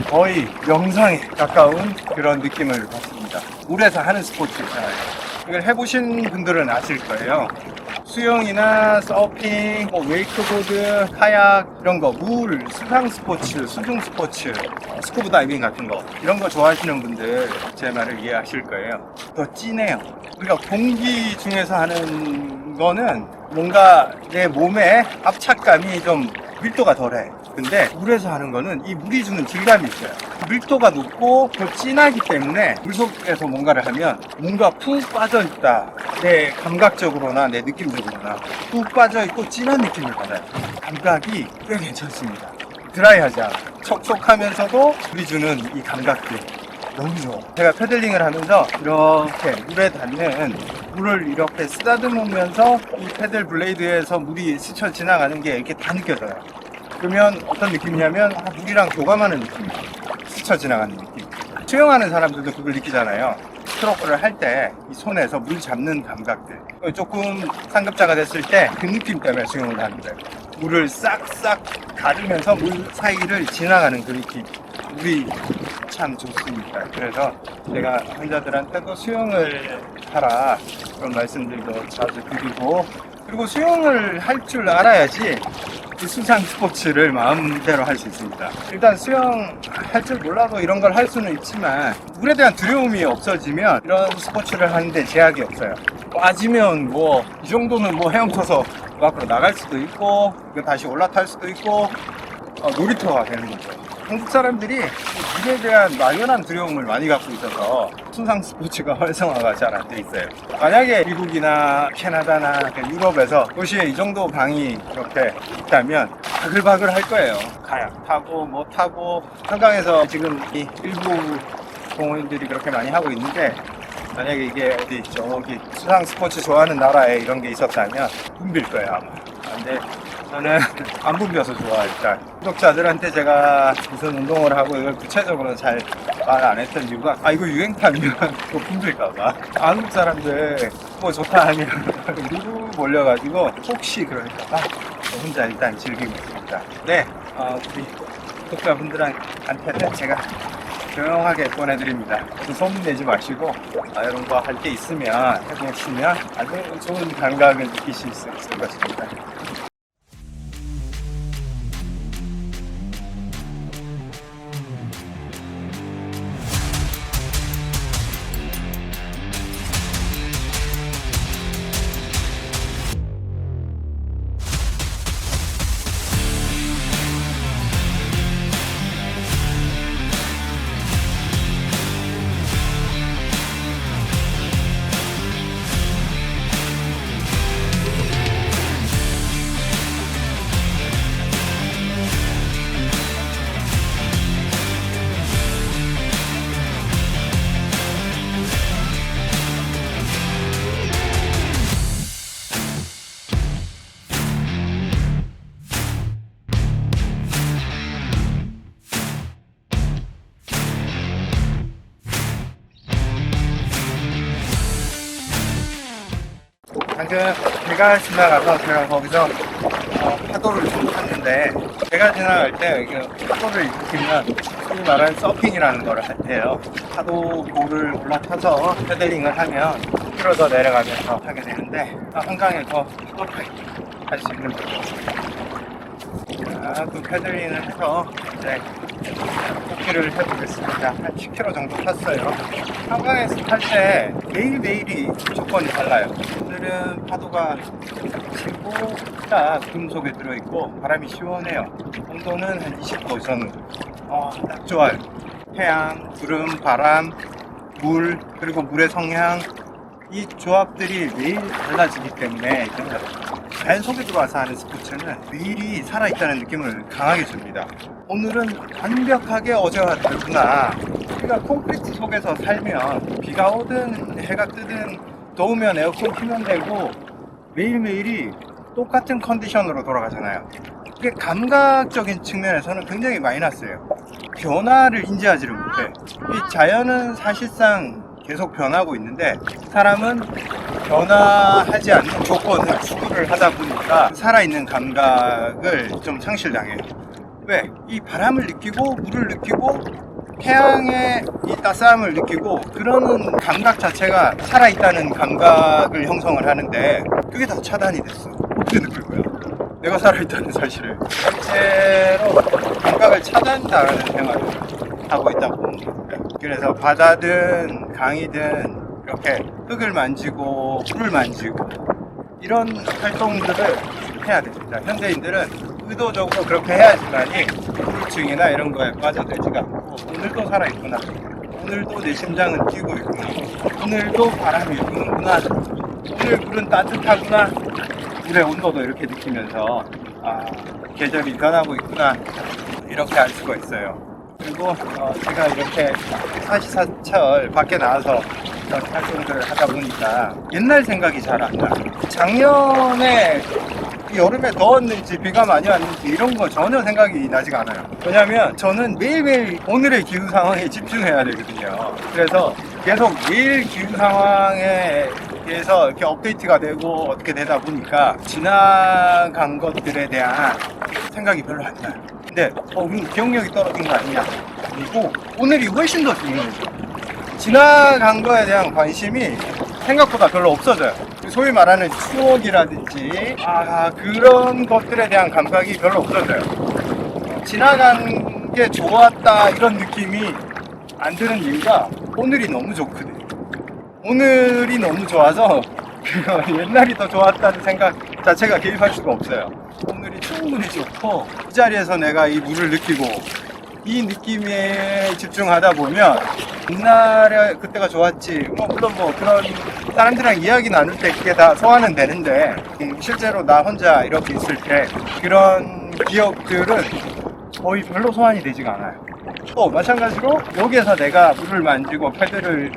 거의 명상에 가까운 그런 느낌을 받습니다. 물에서 하는 스포츠 있잖아요. 이걸 해보신 분들은 아실 거예요. 수영이나 서핑, 웨이크보드, 카약 이런 거, 물, 수상 스포츠, 수중 스포츠, 스쿠버 다이빙 같은 거 이런 거 좋아하시는 분들 제 말을 이해하실 거예요. 더 진해요. 우리가 공기 중에서 하는 거는 뭔가 내 몸에 압착감이 좀 밀도가 덜해. 근데 물에서 하는 거는 이 물이 주는 질감이 있어요. 밀도가 높고 더 진하기 때문에 물속에서 뭔가를 하면 뭔가 푹 빠져있다 내 감각적으로나 내 느낌적으로나 푹 빠져있고 진한 느낌을 받아요. 감각이 꽤 괜찮습니다. 드라이하지 않아. 촉촉하면서도 물이 주는 이 감각들 너무 좋아. 제가 패들링을 하면서 이렇게 물에 닿는 물을 이렇게 쓰다듬으면서 이 패들 블레이드에서 물이 스쳐 지나가는 게 이렇게 다 느껴져요. 그러면 어떤 느낌이냐면 물이랑 교감하는 느낌이에요. 스쳐 지나가는 느낌. 수영하는 사람들도 그걸 느끼잖아요. 스트로크를 할 때 이 손에서 물 잡는 감각들. 조금 상급자가 됐을 때 그 느낌 때문에 수영을 하는 거예요. 물을 싹싹 가르면서 물 사이를 지나가는 그 느낌. 물이 참 좋습니다. 그래서 제가 환자들한테도 수영을 하라 그런 말씀들도 자주 드리고, 그리고 수영을 할 줄 알아야지 이 수상 스포츠를 마음대로 할 수 있습니다. 일단 수영 할 줄 몰라도 이런 걸 할 수는 있지만 물에 대한 두려움이 없어지면 이런 스포츠를 하는데 제약이 없어요. 빠지면 뭐 이 정도는 뭐 헤엄쳐서 밖으로 나갈 수도 있고 다시 올라탈 수도 있고 놀이터가 되는 거죠. 한국 사람들이 물에 대한 막연한 두려움을 많이 갖고 있어서 수상 스포츠가 활성화가 잘 안 돼 있어요. 만약에 미국이나 캐나다나 유럽에서 도시에 이 정도 강이 이렇게 있다면 바글바글 할 거예요. 카약 타고 뭐 타고. 한강에서 지금 이 일부 동호인들이 그렇게 많이 하고 있는데, 만약에 이게 어디 저기 수상 스포츠 좋아하는 나라에 이런 게 있었다면 붐빌 거예요 아마. 근데 저는 안 붐벼서 좋아. 일단 구독자들한테 제가 무슨 운동을 하고 이걸 구체적으로 잘 말 안 했던 이유가 이거 유행 타면 또 붐빌까봐. 한국 사람들 뭐 좋다 하면 누구 몰려가지고 혹시 그럴까봐 혼자 일단 즐기고 있습니다. 네, 우리 구독자분들한테는 제가 조용하게 보내드립니다. 소문 내지 마시고 이런 거 할 게 있으면 해보시면 아주 좋은 감각을 느끼실 수 있을 것입니다. 방금 배가 지나가서 제가 거기서 파도를 좀 탔는데, 배가 지나갈 때 파도를 일으키면 소위 말하는 서핑이라는 걸 할 때요. 파도 볼을 올라타서 패들링을 하면 끌어서 내려가면서 하게 되는데, 한강에서 할 수 있는 거죠. 그 패들링을 해서 이제 복귀를 해보겠습니다. 한 10km 정도 탔어요. 한강에서 탈 때 매일매일이 조건이 달라요. 오늘은 파도가 치고 딱 금속에 들어있고 바람이 시원해요. 온도는 한 20도 전후. 딱 좋아요. 태양, 구름, 바람, 물, 그리고 물의 성향, 이 조합들이 매일 달라지기 때문에 자연 속에 들어와서 하는 스포츠는 매일이 살아있다는 느낌을 강하게 줍니다. 오늘은 완벽하게 어제와 다르구나. 우리가 콘크리트 속에서 살면 비가 오든 해가 뜨든 더우면 에어컨 키면 되고 매일매일이 똑같은 컨디션으로 돌아가잖아요. 그게 감각적인 측면에서는 굉장히 마이너스예요. 변화를 인지하지를 못해. 이 자연은 사실상 계속 변하고 있는데 사람은 변화하지 않는 조건을 추구를 하다 보니까 살아있는 감각을 좀 상실당해요. 왜? 이 바람을 느끼고 물을 느끼고 태양의 이 따스함을 느끼고 그러는 감각 자체가 살아있다는 감각을 형성을 하는데 그게 다 차단이 됐어. 어떻게 느낄 거야? 내가 살아있다는 사실을. 실제로 감각을 차단당하는 생활을 하고 있다고 봅니다. 그래서 바다든 강이든 이렇게 흙을 만지고 풀을 만지고 이런 활동들을 해야 됩니다. 현대인들은 의도적으로 그렇게 해야지만이 우울증이나 이런 거에 빠져들지가 않고 오늘도 살아있구나, 오늘도 내 심장은 뛰고 있구나, 오늘도 바람이 부는구나, 오늘 물은 따뜻하구나, 물의 온도도 이렇게 느끼면서 계절이 변하고 있구나, 이렇게 알 수가 있어요. 그리고 제가 이렇게 사시사철 밖에 나와서 활동들을 하다 보니까 옛날 생각이 잘 안 나요. 작년에 여름에 더웠는지 비가 많이 왔는지 이런 거 전혀 생각이 나지가 않아요. 왜냐면 저는 매일매일 오늘의 기후 상황에 집중해야 되거든요. 그래서 계속 매일 기후 상황에 대해서 이렇게 업데이트가 되고 어떻게 되다 보니까 지나간 것들에 대한 생각이 별로 안 나요. 근데 기억력이 떨어진 거 아니냐? 그리고 오늘이 훨씬 더 중요해요. 지나간 거에 대한 관심이 생각보다 별로 없어져요. 소위 말하는 추억이라든지 그런 것들에 대한 감각이 별로 없어져요. 지나간 게 좋았다 이런 느낌이 안 드는 이유가 오늘이 너무 좋거든요. 오늘이 너무 좋아서 옛날이 더 좋았다는 생각 자체가 개입할 수가 없어요. 오늘이 충분히 좋고 이 자리에서 내가 이 물을 느끼고 이 느낌에 집중하다 보면 옛날에 그때가 좋았지, 물론 그런 사람들이랑 이야기 나눌 때 그게 다 소화는 되는데 실제로 나 혼자 이렇게 있을 때 그런 기억들은 거의 별로 소환이 되지가 않아요. 또 마찬가지로 여기에서 내가 물을 만지고 패드를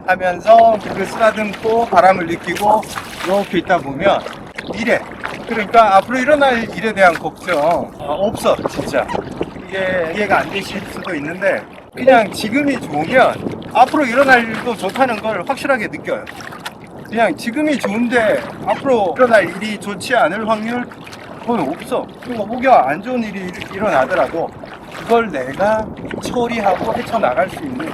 하면서 물을 쓰다듬고 바람을 느끼고 이렇게 있다 보면 미래, 그러니까 앞으로 일어날 일에 대한 걱정 없어. 진짜 이게 이해가 안 되실 수도 있는데 그냥 지금이 좋으면 앞으로 일어날 일도 좋다는 걸 확실하게 느껴요. 그냥 지금이 좋은데 앞으로 일어날 일이 좋지 않을 확률 거의 없어. 그리고 혹여 안 좋은 일이 일어나더라도 그걸 내가 처리하고 헤쳐나갈 수 있는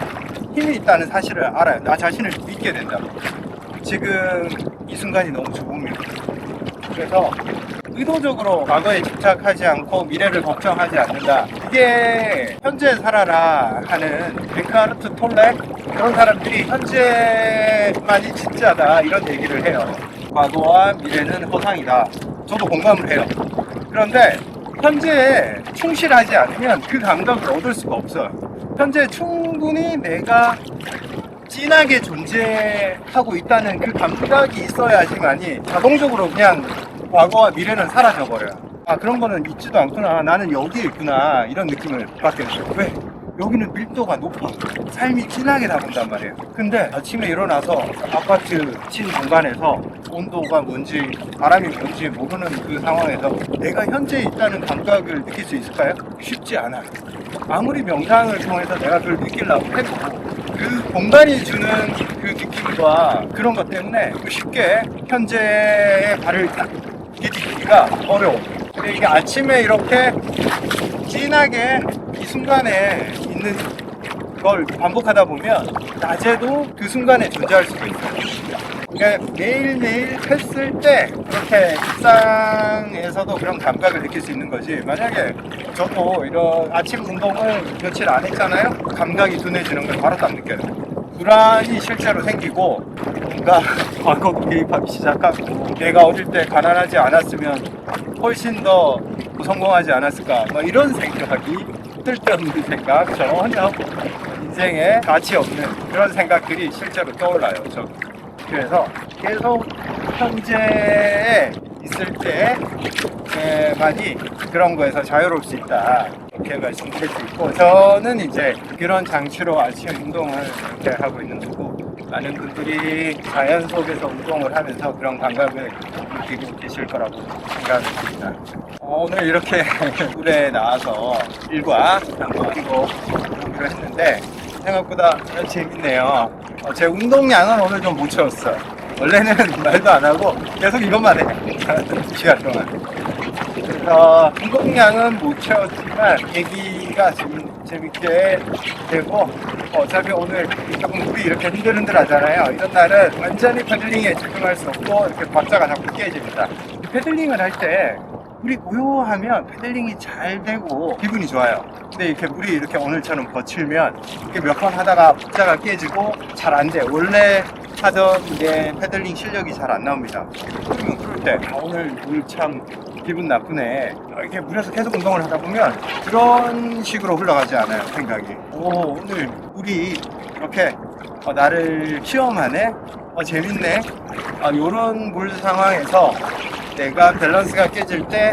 힘이 있다는 사실을 알아요. 나 자신을 믿게 된다고. 지금 이 순간이 너무 좋으면. 그래서 의도적으로 과거에 집착하지 않고 미래를 걱정하지 않는다. 이게 현재 살아라 하는 벤카르트 톨레, 그런 사람들이 현재만이 진짜다 이런 얘기를 해요. 과거와 미래는 허상이다. 저도 공감을 해요. 그런데 현재에 충실하지 않으면 그 감각을 얻을 수가 없어요. 현재 충분히 내가 진하게 존재하고 있다는 그 감각이 있어야지만이 자동적으로 그냥 과거와 미래는 사라져 버려요. 그런 거는 있지도 않구나, 나는 여기에 있구나, 이런 느낌을 받게 돼요. 왜? 여기는 밀도가 높아. 삶이 진하게 다가온단 말이에요. 근데 아침에 일어나서 아파트 친 공간에서 온도가 뭔지 바람이 뭔지 모르는 그 상황에서 내가 현재 있다는 감각을 느낄 수 있을까요? 쉽지 않아요. 아무리 명상을 통해서 내가 그걸 느끼려고 해도 그 공간이 주는 그 느낌과 그런 것 때문에 쉽게 현재의 발을 딱 디디기가 어려워. 근데 이게 아침에 이렇게 진하게 이 순간에 있는 걸 반복하다 보면 낮에도 그 순간에 존재할 수가 있어요. 그러니까 매일매일 했을 때 그렇게 일상에서도 그런 감각을 느낄 수 있는 거지. 만약에 저도 이런 아침 운동을 며칠 안 했잖아요. 감각이 둔해지는 걸 바로 딱 느껴요. 불안이 실제로 생기고 뭔가 과거 개입하기 시작하고 내가 어릴 때 가난하지 않았으면 훨씬 더 성공하지 않았을까, 이런 생각이, 쓸데없는 생각, 전혀 인생에 가치 없는 그런 생각들이 실제로 떠올라요. 그래서 계속 현재에 있을 때만이 그런 거에서 자유로울 수 있다, 이렇게 말씀드릴 수 있고, 저는 이제 그런 장치로 아침 운동을 이렇게 하고 있는 거고, 많은 분들이 자연 속에서 운동을 하면서 그런 감각을 느끼고 계실 거라고 생각합니다. 오늘 이렇게 물에 나와서 일과 나누고 그러기로 했는데 생각보다 재밌네요. 제 운동량은 오늘 좀 못 채웠어요. 원래는 말도 안 하고 계속 이것만 해. 2시간 동안. 그래서 운동량은 못 채웠지만 얘기가 재밌게 되고, 어차피 오늘 조금 물이 이렇게 흔들흔들 하잖아요. 이런 날은 완전히 패들링에 집중할 수 없고 이렇게 박자가 자꾸 깨집니다. 패들링을 할 때 물이 고요하면 패들링이 잘 되고 기분이 좋아요. 근데 이렇게 물이 이렇게 오늘처럼 거칠면 이렇게 몇 번 하다가 박자가 깨지고 잘 안 돼. 원래 하던 게 패들링 실력이 잘 안 나옵니다. 그러면 그럴 때 오늘 물 참 기분 나쁘네, 이렇게 물에서 계속 운동을 하다 보면 그런 식으로 흘러가지 않아요. 생각이 오늘 물이 이렇게 나를 시험하네? 재밌네? 요런 물 상황에서 내가 밸런스가 깨질 때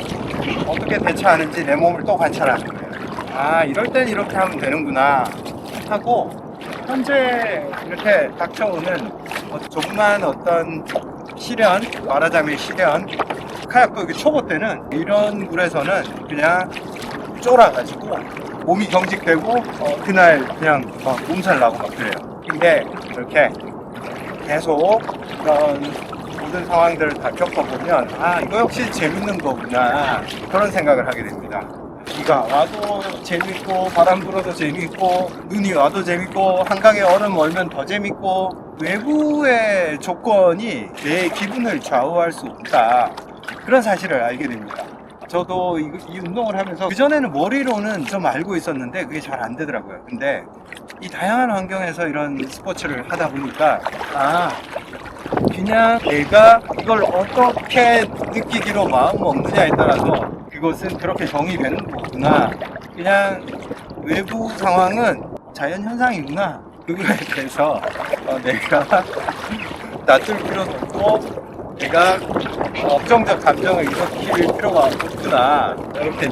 어떻게 대처하는지 내 몸을 또 관찰하는 거예요. 이럴 땐 이렇게 하면 되는구나 하고, 현재 이렇게 닥쳐오는 조그만 어떤 시련, 말하자면 시련, 카약도 초보 때는 이런 물에서는 그냥 쫄아가지고 몸이 경직되고 그날 그냥 막 몸살 나고 막 그래요. 근데 이렇게 계속 그런 모든 상황들을 다 겪어보면 이거 역시 재밌는 거구나, 그런 생각을 하게 됩니다. 비가 와도 재밌고, 바람 불어도 재밌고, 눈이 와도 재밌고, 한강에 얼음 얼면 더 재밌고, 외부의 조건이 내 기분을 좌우할 수 없다, 그런 사실을 알게 됩니다. 저도 이 운동을 하면서 그전에는 머리로는 좀 알고 있었는데 그게 잘 안 되더라고요. 근데 이 다양한 환경에서 이런 스포츠를 하다 보니까 그냥 내가 이걸 어떻게 느끼기로 마음 먹느냐에 따라서 그것은 그렇게 정의되는 거구나, 그냥 외부 상황은 자연현상이구나, 그거에 대해서 내가 놔둘 필요는 없고 내가 걱정적 감정을 일으킬 필요가 없구나, 이렇게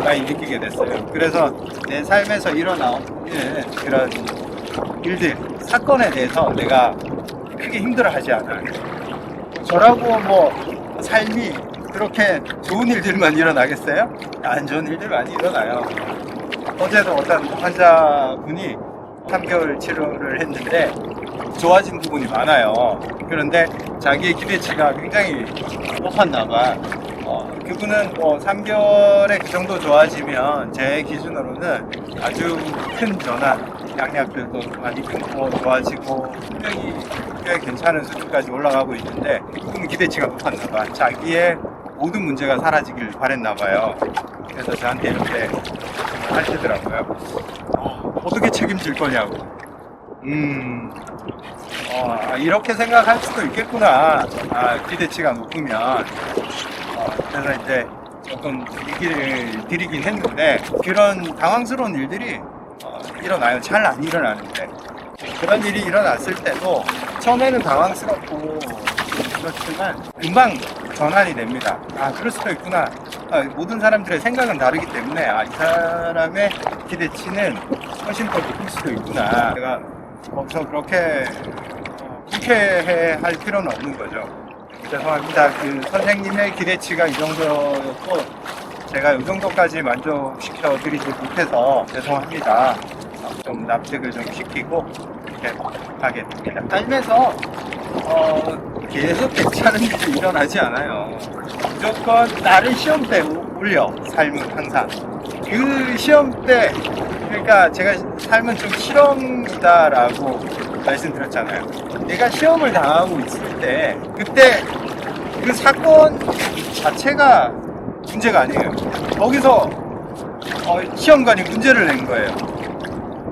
많이 느끼게 됐어요. 그래서 내 삶에서 일어나는 그런 일들, 사건에 대해서 내가 크게 힘들어하지 않아요. 저라고 뭐 삶이 그렇게 좋은 일들만 일어나겠어요? 안 좋은 일들 많이 일어나요. 어제도 어떤 환자분이 3개월 치료를 했는데 좋아진 부분이 많아요. 그런데 자기의 기대치가 굉장히 높았나 봐. 그분은 뭐 3개월에 그 정도 좋아지면 제 기준으로는 아주 큰 전환, 양약들도 많이 끊고 좋아지고 분명히 꽤 괜찮은 수준까지 올라가고 있는데, 그분은 기대치가 높았나 봐. 자기의 모든 문제가 사라지길 바랬나 봐요. 그래서 저한테 이렇게 하시더라고요. 어떻게 책임질 거냐고. 이렇게 생각할 수도 있겠구나. 기대치가 높으면. 그래서 이제 조금 얘기를 드리긴 했는데, 그런 당황스러운 일들이 일어나요. 잘 안 일어나는데. 그런 일이 일어났을 때도 처음에는 당황스럽고 그렇지만 금방 전환이 됩니다. 그럴 수도 있구나. 모든 사람들의 생각은 다르기 때문에 이 사람의 기대치는 훨씬 더 높을 수도 있구나. 제가 거기서 그렇게 불쾌해 할 필요는 없는 거죠. 죄송합니다. 그 선생님의 기대치가 이 정도였고 제가 이 정도까지 만족시켜 드리지 못해서 죄송합니다. 좀 납득을 좀 시키고 이렇게 하게 됩니다. 삶에서 계속 괜찮은 일이 일어나지 않아요. 무조건 나를 시험대에 올려, 삶은 항상. 그 시험대, 그러니까 제가 삶은 좀 실험이다라고 말씀드렸잖아요. 내가 시험을 당하고 있을 때, 그때 그 사건 자체가 문제가 아니에요. 거기서 시험관이 문제를 낸 거예요.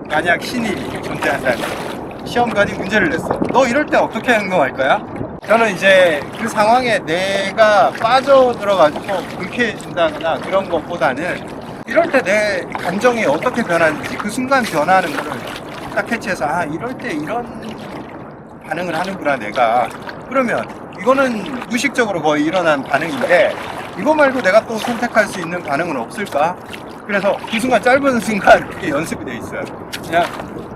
만약 신이 존재한다면 시험관이 문제를 냈어. 너 이럴 때 어떻게 행동할 거야? 저는 이제 그 상황에 내가 빠져들어가지고 불쾌해진다거나 그런 것보다는 이럴 때 내 감정이 어떻게 변하는지, 그 순간 변하는 거를 딱 캐치해서 이럴 때 이런 반응을 하는구나 내가. 그러면 이거는 무의식적으로 거의 일어난 반응인데 이거 말고 내가 또 선택할 수 있는 반응은 없을까? 그래서 그 순간, 짧은 순간 그게 연습이 돼 있어요. 그냥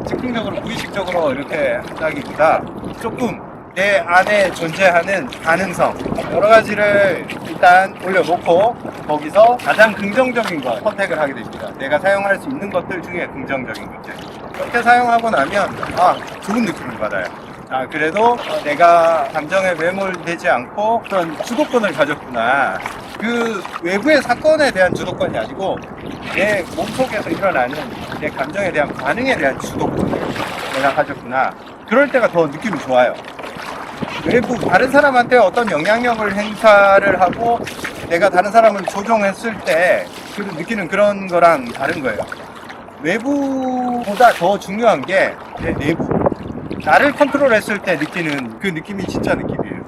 즉흥적으로 무의식적으로 이렇게 한다기보다 조금 내 안에 존재하는 가능성, 여러 가지를 일단 올려놓고 거기서 가장 긍정적인 것 선택을 하게 됩니다. 내가 사용할 수 있는 것들 중에 긍정적인 것들. 그렇게 사용하고 나면 좋은 느낌을 받아요. 그래도 내가 감정에 매몰되지 않고 그런 주도권을 가졌구나. 그 외부의 사건에 대한 주도권이 아니고 내 몸속에서 일어나는 내 감정에 대한 반응에 대한 주도권을 내가 가졌구나. 그럴 때가 더 느낌이 좋아요. 외부 다른 사람한테 어떤 영향력을 행사를 하고 내가 다른 사람을 조종했을 때 느끼는 그런 거랑 다른 거예요. 외부보다 더 중요한 게 내 내부, 나를 컨트롤했을 때 느끼는 그 느낌이 진짜 느낌이에요.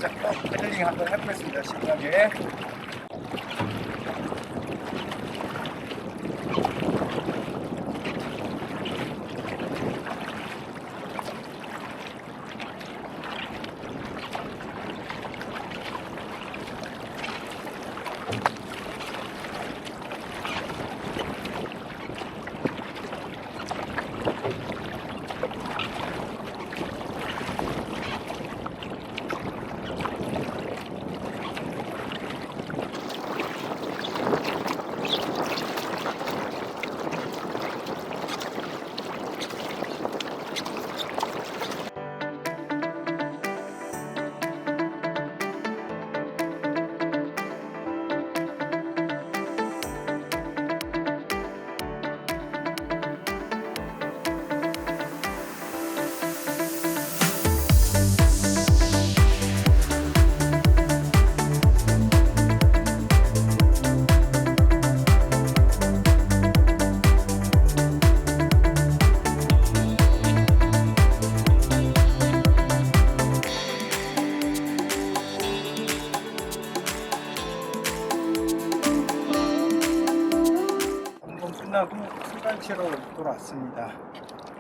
자, 패들링 한번 해보겠습니다. 신나게. 돌아왔습니다.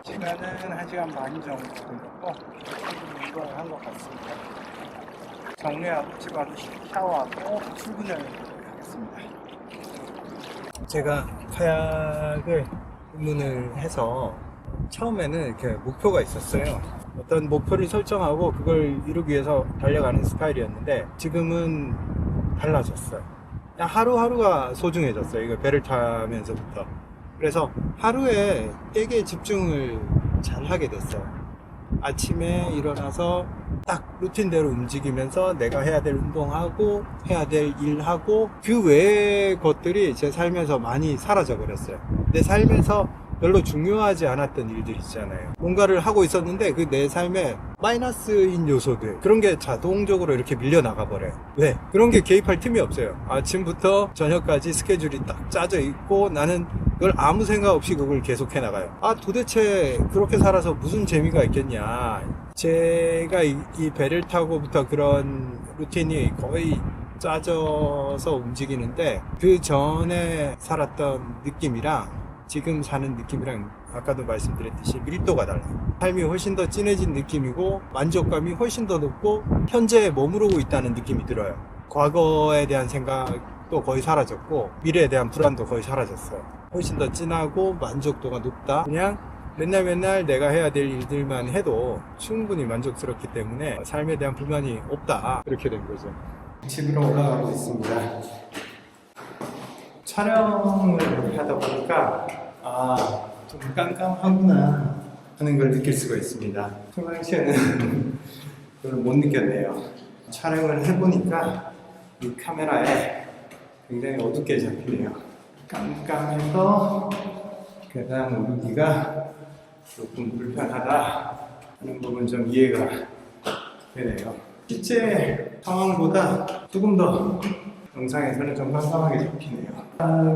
시간은 1시간 반 정도 걸렸고 운동을 한 것 같습니다. 정리하고 집 와서 샤워하고 출근을 하겠습니다. 제가 카약을 입문을 해서 처음에는 이렇게 목표가 있었어요. 어떤 목표를 설정하고 그걸 이루기 위해서 달려가는 스타일이었는데 지금은 달라졌어요. 그냥 하루하루가 소중해졌어요. 이거 배를 타면서부터. 그래서 하루에 되게 집중을 잘 하게 됐어요. 아침에 일어나서 딱 루틴대로 움직이면서 내가 해야 될 운동하고 해야 될 일하고 그 외의 것들이 제 삶에서 많이 사라져 버렸어요. 내 삶에서 별로 중요하지 않았던 일들 있잖아요. 뭔가를 하고 있었는데 그 내 삶에 마이너스인 요소들, 그런 게 자동적으로 이렇게 밀려나가 버려요. 왜? 그런 게 개입할 틈이 없어요. 아침부터 저녁까지 스케줄이 딱 짜져 있고 나는 그걸 아무 생각 없이 그걸 계속해 나가요. 도대체 그렇게 살아서 무슨 재미가 있겠냐. 제가 이 배를 타고부터 그런 루틴이 거의 짜져서 움직이는데 그 전에 살았던 느낌이랑 지금 사는 느낌이랑 아까도 말씀드렸듯이 밀도가 달라요. 삶이 훨씬 더 진해진 느낌이고 만족감이 훨씬 더 높고 현재에 머무르고 있다는 느낌이 들어요. 과거에 대한 생각도 거의 사라졌고 미래에 대한 불안도 거의 사라졌어요. 훨씬 더 진하고 만족도가 높다. 그냥 맨날 내가 해야 될 일들만 해도 충분히 만족스럽기 때문에 삶에 대한 불만이 없다. 그렇게 된 거죠. 집으로 올라가고 있습니다. 촬영을 하다 보니까 좀 깜깜하구나 하는 걸 느낄 수가 있습니다. 평상시에는 별로 못 느꼈네요. 촬영을 해보니까 이 카메라에 굉장히 어둡게 잡히네요. 깜깜해서 계단 오르기가 조금 불편하다 하는 부분 좀 이해가 되네요. 실제 상황보다 조금 더 영상에서는 좀 깜깜하게 잡히네요.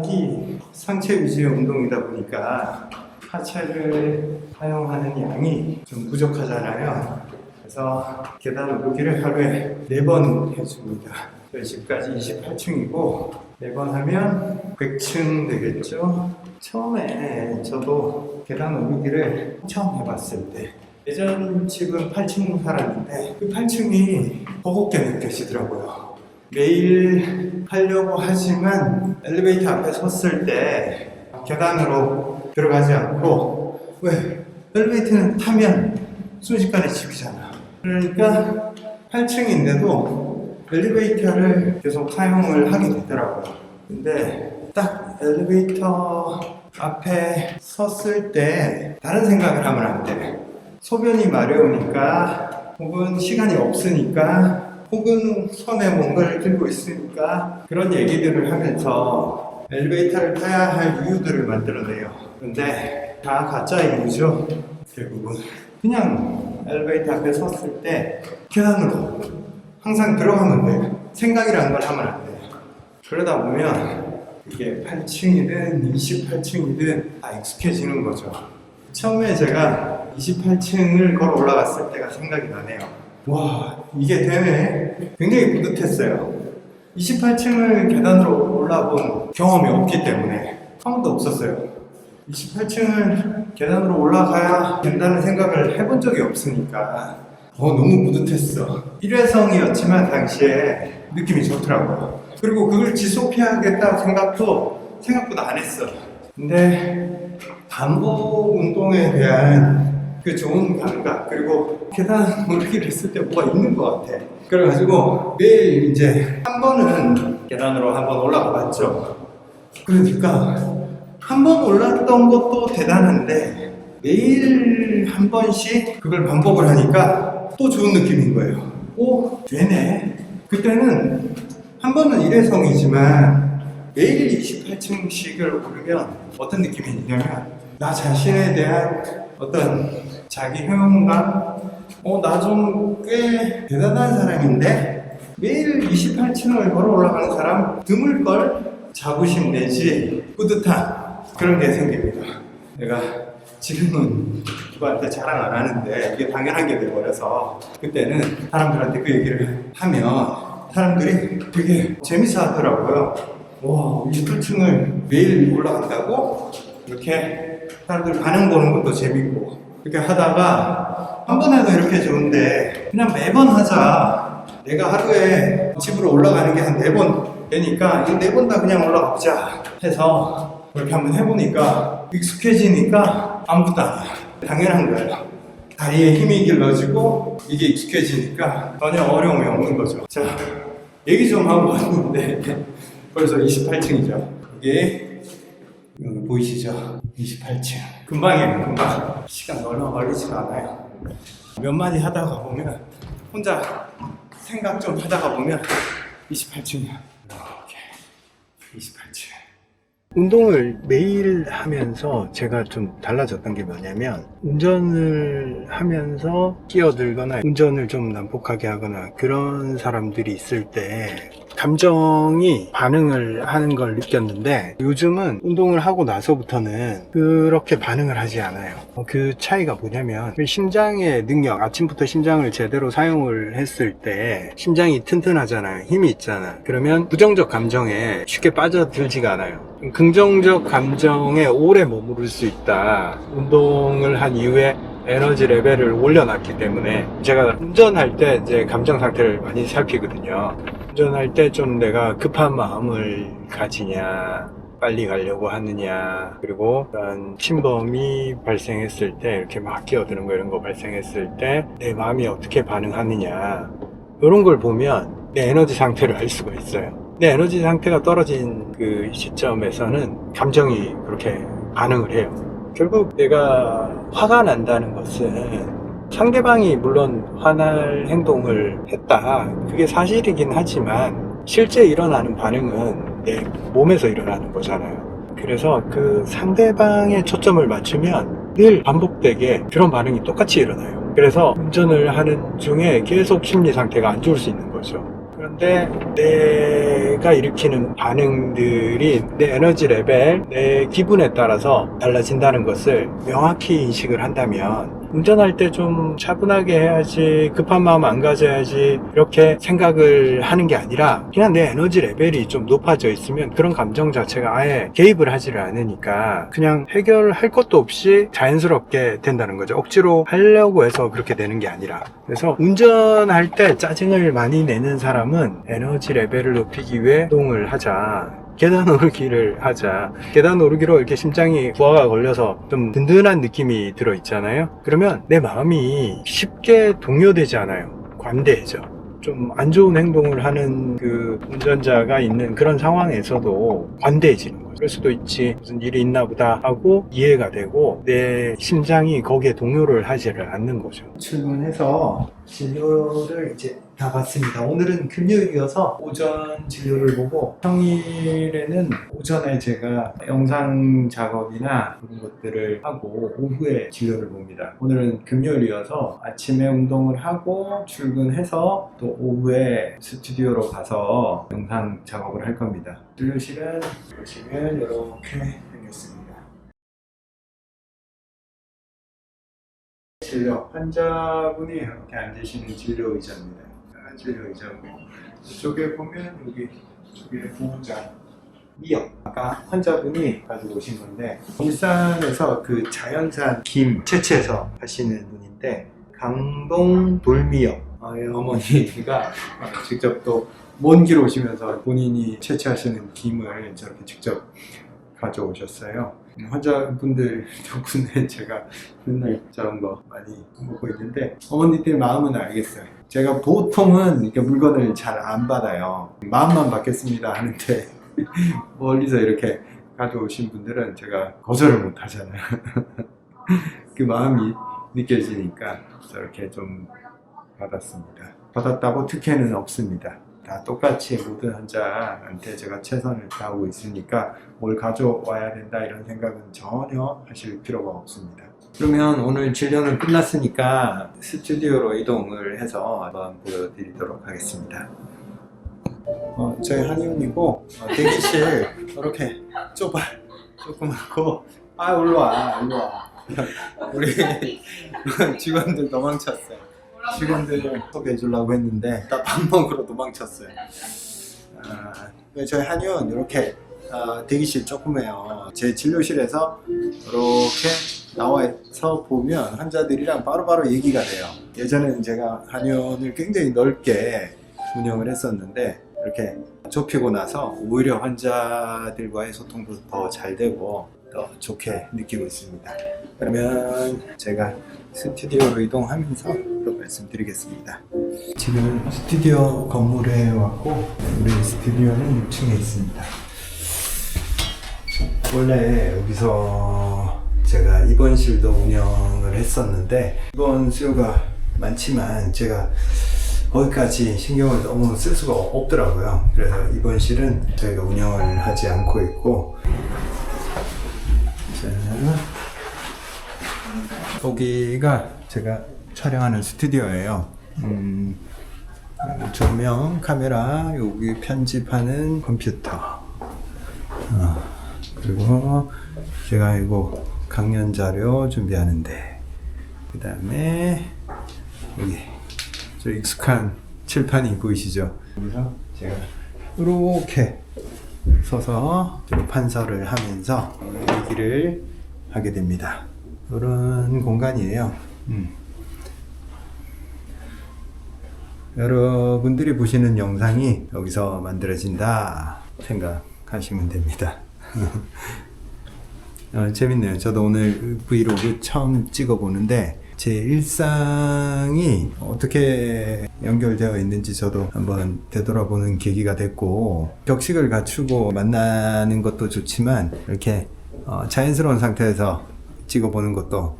이 상체 위주의 운동이다 보니까 하체를 사용하는 양이 좀 부족하잖아요. 그래서 계단 오르기를 하루에 4번 해줍니다. 저희 집까지 28층이고 4번 하면 100층 되겠죠. 처음에 저도 계단 오르기를 처음 해봤을 때 예전 집은 8층 살았는데 그 8층이 버겁게 느껴지더라고요. 매일 하려고 하지만 엘리베이터 앞에 섰을 때 계단으로 들어가지 않고 왜? 엘리베이터는 타면 순식간에 집이잖아. 그러니까 8층인데도 엘리베이터를 계속 사용을 하게 되더라고요. 근데 딱 엘리베이터 앞에 섰을 때 다른 생각을 하면 안 돼. 소변이 마려우니까 혹은 시간이 없으니까 혹은 손에 뭔가를 들고 있으니까 그런 얘기들을 하면서 엘리베이터를 타야 할 이유들을 만들어내요. 근데 다 가짜 이유죠. 대부분 그냥 엘리베이터 앞에 섰을 때 계단으로 항상 들어가면 돼. 생각이라는 걸 하면 안 돼. 그러다 보면 이게 8층이든 28층이든 다 익숙해지는 거죠. 처음에 제가 28층을 걸어 올라갔을 때가 생각이 나네요. 와, 이게 되네. 굉장히 뿌듯했어요. 28층을 계단으로 올라본 경험이 없기 때문에 한 번도 없었어요. 28층을 계단으로 올라가야 된다는 생각을 해본 적이 없으니까 너무 뿌듯했어. 일회성이었지만 당시에 느낌이 좋더라고요. 그리고 그걸 지속해야겠다는 생각도 생각보다 안 했어. 근데 반복 운동에 대한 그 좋은 감각, 그리고 계단 오르기를 했을 때 뭐가 있는 것 같아. 그래가지고 매일 이제 한 번은 계단으로 한 번 올라가 봤죠. 그러니까 한 번 올랐던 것도 대단한데 매일 한 번씩 그걸 반복을 하니까 또 좋은 느낌인 거예요. 오, 되네. 그때는 한 번은 일회성이지만 매일 28층씩을 오르면 어떤 느낌이 있냐면 나 자신에 대한 어떤 자기 효용감, 나 좀 꽤 대단한 사람인데 매일 28층을 걸어 올라가는 사람 드물걸? 자부심 내지 뿌듯한 그런 게 생깁니다. 내가 지금은 누구한테 자랑 안 하는데 이게 당연한 게 돼버려서 그때는 사람들한테 그 얘기를 하면 사람들이 되게 재밌어 하더라고요. 와, 28층을 매일 올라간다고? 이렇게 사람들 반응 보는 것도 재밌고 이렇게 하다가 한 번 해도 이렇게 좋은데 그냥 매번 하자. 내가 하루에 집으로 올라가는 게 한 4번 되니까 이 4번 다 그냥 올라가보자 해서 그렇게 한번 해보니까 익숙해지니까 아무것도 안 해요. 당연한 거예요. 다리에 힘이 길러지고 이게 익숙해지니까 전혀 어려움이 없는 거죠. 자, 얘기 좀 하고 왔는데 벌써 28층이죠. 이게 여기 보이시죠? 28층. 금방이에요, 금방. 시간 얼마 걸리지가 않아요. 몇 마디 하다가 보면 혼자 생각 좀 하다가 보면 28층이야. 이렇게 28층. 운동을 매일 하면서 제가 좀 달라졌던 게 뭐냐면 운전을 하면서 끼어들거나 운전을 좀 난폭하게 하거나 그런 사람들이 있을 때 감정이 반응을 하는 걸 느꼈는데 요즘은 운동을 하고 나서부터는 그렇게 반응을 하지 않아요. 그 차이가 뭐냐면 심장의 능력, 아침부터 심장을 제대로 사용을 했을 때 심장이 튼튼하잖아요. 힘이 있잖아. 그러면 부정적 감정에 쉽게 빠져들지가 않아요. 긍정적 감정에 오래 머무를 수 있다. 운동을 한 이후에 에너지 레벨을 올려놨기 때문에 제가 운전할 때 이제 감정 상태를 많이 살피거든요. 운전할 때 좀 내가 급한 마음을 가지냐, 빨리 가려고 하느냐, 그리고 어떤 침범이 발생했을 때 이렇게 막 끼어드는 거 이런 거 발생했을 때 내 마음이 어떻게 반응하느냐 이런 걸 보면 내 에너지 상태를 알 수가 있어요. 내 에너지 상태가 떨어진 그 시점에서는 감정이 그렇게 반응을 해요. 결국 내가 화가 난다는 것은 상대방이 물론 화날 행동을 했다. 그게 사실이긴 하지만 실제 일어나는 반응은 내 몸에서 일어나는 거잖아요. 그래서 그 상대방의 초점을 맞추면 늘 반복되게 그런 반응이 똑같이 일어나요. 그래서 운전을 하는 중에 계속 심리 상태가 안 좋을 수 있는 거죠. 그런데 내가 일으키는 반응들이 내 에너지 레벨, 내 기분에 따라서 달라진다는 것을 명확히 인식을 한다면 운전할 때 좀 차분하게 해야지, 급한 마음 안 가져야지 이렇게 생각을 하는 게 아니라 그냥 내 에너지 레벨이 좀 높아져 있으면 그런 감정 자체가 아예 개입을 하지를 않으니까 그냥 해결할 것도 없이 자연스럽게 된다는 거죠. 억지로 하려고 해서 그렇게 되는 게 아니라. 그래서 운전할 때 짜증을 많이 내는 사람은 에너지 레벨을 높이기 위해 운동을 하자. 계단 오르기를 하자. 계단 오르기로 이렇게 심장이 부하가 걸려서 좀 든든한 느낌이 들어 있잖아요. 그러면 내 마음이 쉽게 동요되지 않아요. 관대해져. 좀 안 좋은 행동을 하는 그 운전자가 있는 그런 상황에서도 관대해지는 거죠. 그럴 수도 있지, 무슨 일이 있나 보다 하고 이해가 되고 내 심장이 거기에 동요를 하지를 않는 거죠. 출근해서 진료를 이제 다 봤습니다. 오늘은 금요일이어서 오전 진료를 보고 평일에는 오전에 제가 영상 작업이나 그런 것들을 하고 오후에 진료를 봅니다. 오늘은 금요일이어서 아침에 운동을 하고 출근해서 또 오후에 스튜디오로 가서 영상 작업을 할 겁니다. 진료실은 보시면 이렇게 생겼습니다. 진료, 환자분이 이렇게 앉으시는 진료 의자입니다. 진료 의자고 이쪽에 보면 여기 이쪽에 보호자 미역, 아까 환자분이 가지고 오신 건데 울산에서 그 자연산 김 채취해서 하시는 분인데 강동 돌미역 어머니가 직접 또 먼 길 오시면서 본인이 채취하시는 김을 저렇게 직접 가져오셨어요. 환자분들 덕분에 제가 맨날 저런 거 많이 먹고 있는데 어머니들 마음은 알겠어요. 제가 보통은 이렇게 물건을 잘 안 받아요. 마음만 받겠습니다 하는데 멀리서 이렇게 가져오신 분들은 제가 거절을 못 하잖아요. 그 마음이 느껴지니까 저렇게 좀 받았습니다. 받았다고 특혜는 없습니다. 다 똑같이 모든 환자한테 제가 최선을 다하고 있으니까 뭘 가져와야 된다 이런 생각은 전혀 하실 필요가 없습니다. 그러면 오늘 진료는 끝났으니까 스튜디오로 이동을 해서 한번 보여드리도록 하겠습니다. 저희 한의원이고 대기실 이렇게 좁아 조그맣고 올라와 우리 직원들 도망쳤어요. 직원들 소개해 주려고 했는데 다 밥 먹으러 도망쳤어요. 저희 한의원 이렇게 대기실 조그매요. 제 진료실에서 이렇게 나와서 보면 환자들이랑 바로바로 얘기가 돼요. 예전에는 제가 한의원을 굉장히 넓게 운영을 했었는데 이렇게 좁히고 나서 오히려 환자들과의 소통도 더 잘 되고 더 좋게 느끼고 있습니다. 그러면 제가 스튜디오로 이동하면서 또 말씀드리겠습니다. 지금 스튜디오 건물에 왔고 우리 스튜디오는 6층에 있습니다. 원래 여기서 제가 입원실도 운영을 했었는데 입원 수요가 많지만 제가 거기까지 신경을 너무 쓸 수가 없더라고요. 그래서 입원실은 저희가 운영을 하지 않고 있고, 자, 여기가 제가 촬영하는 스튜디오예요. 조명, 카메라, 여기 편집하는 컴퓨터, 그리고 제가 이거 강연 자료 준비하는데, 그 다음에 여기 저 익숙한 칠판이 보이시죠? 여기서 제가 이렇게 서서 판서를 하면서 얘기를 하게 됩니다. 이런 공간이에요. 여러분들이 보시는 영상이 여기서 만들어진다 생각하시면 됩니다. 재밌네요. 저도 오늘 브이로그 처음 찍어보는데 제 일상이 어떻게 연결되어 있는지 저도 한번 되돌아보는 계기가 됐고, 격식을 갖추고 만나는 것도 좋지만 이렇게 자연스러운 상태에서 찍어보는 것도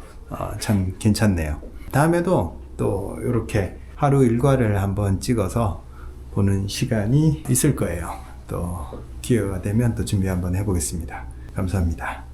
참 괜찮네요. 다음에도 또 이렇게 하루 일과를 한번 찍어서 보는 시간이 있을 거예요. 또 기회가 되면 또 준비 한번 해보겠습니다. 감사합니다.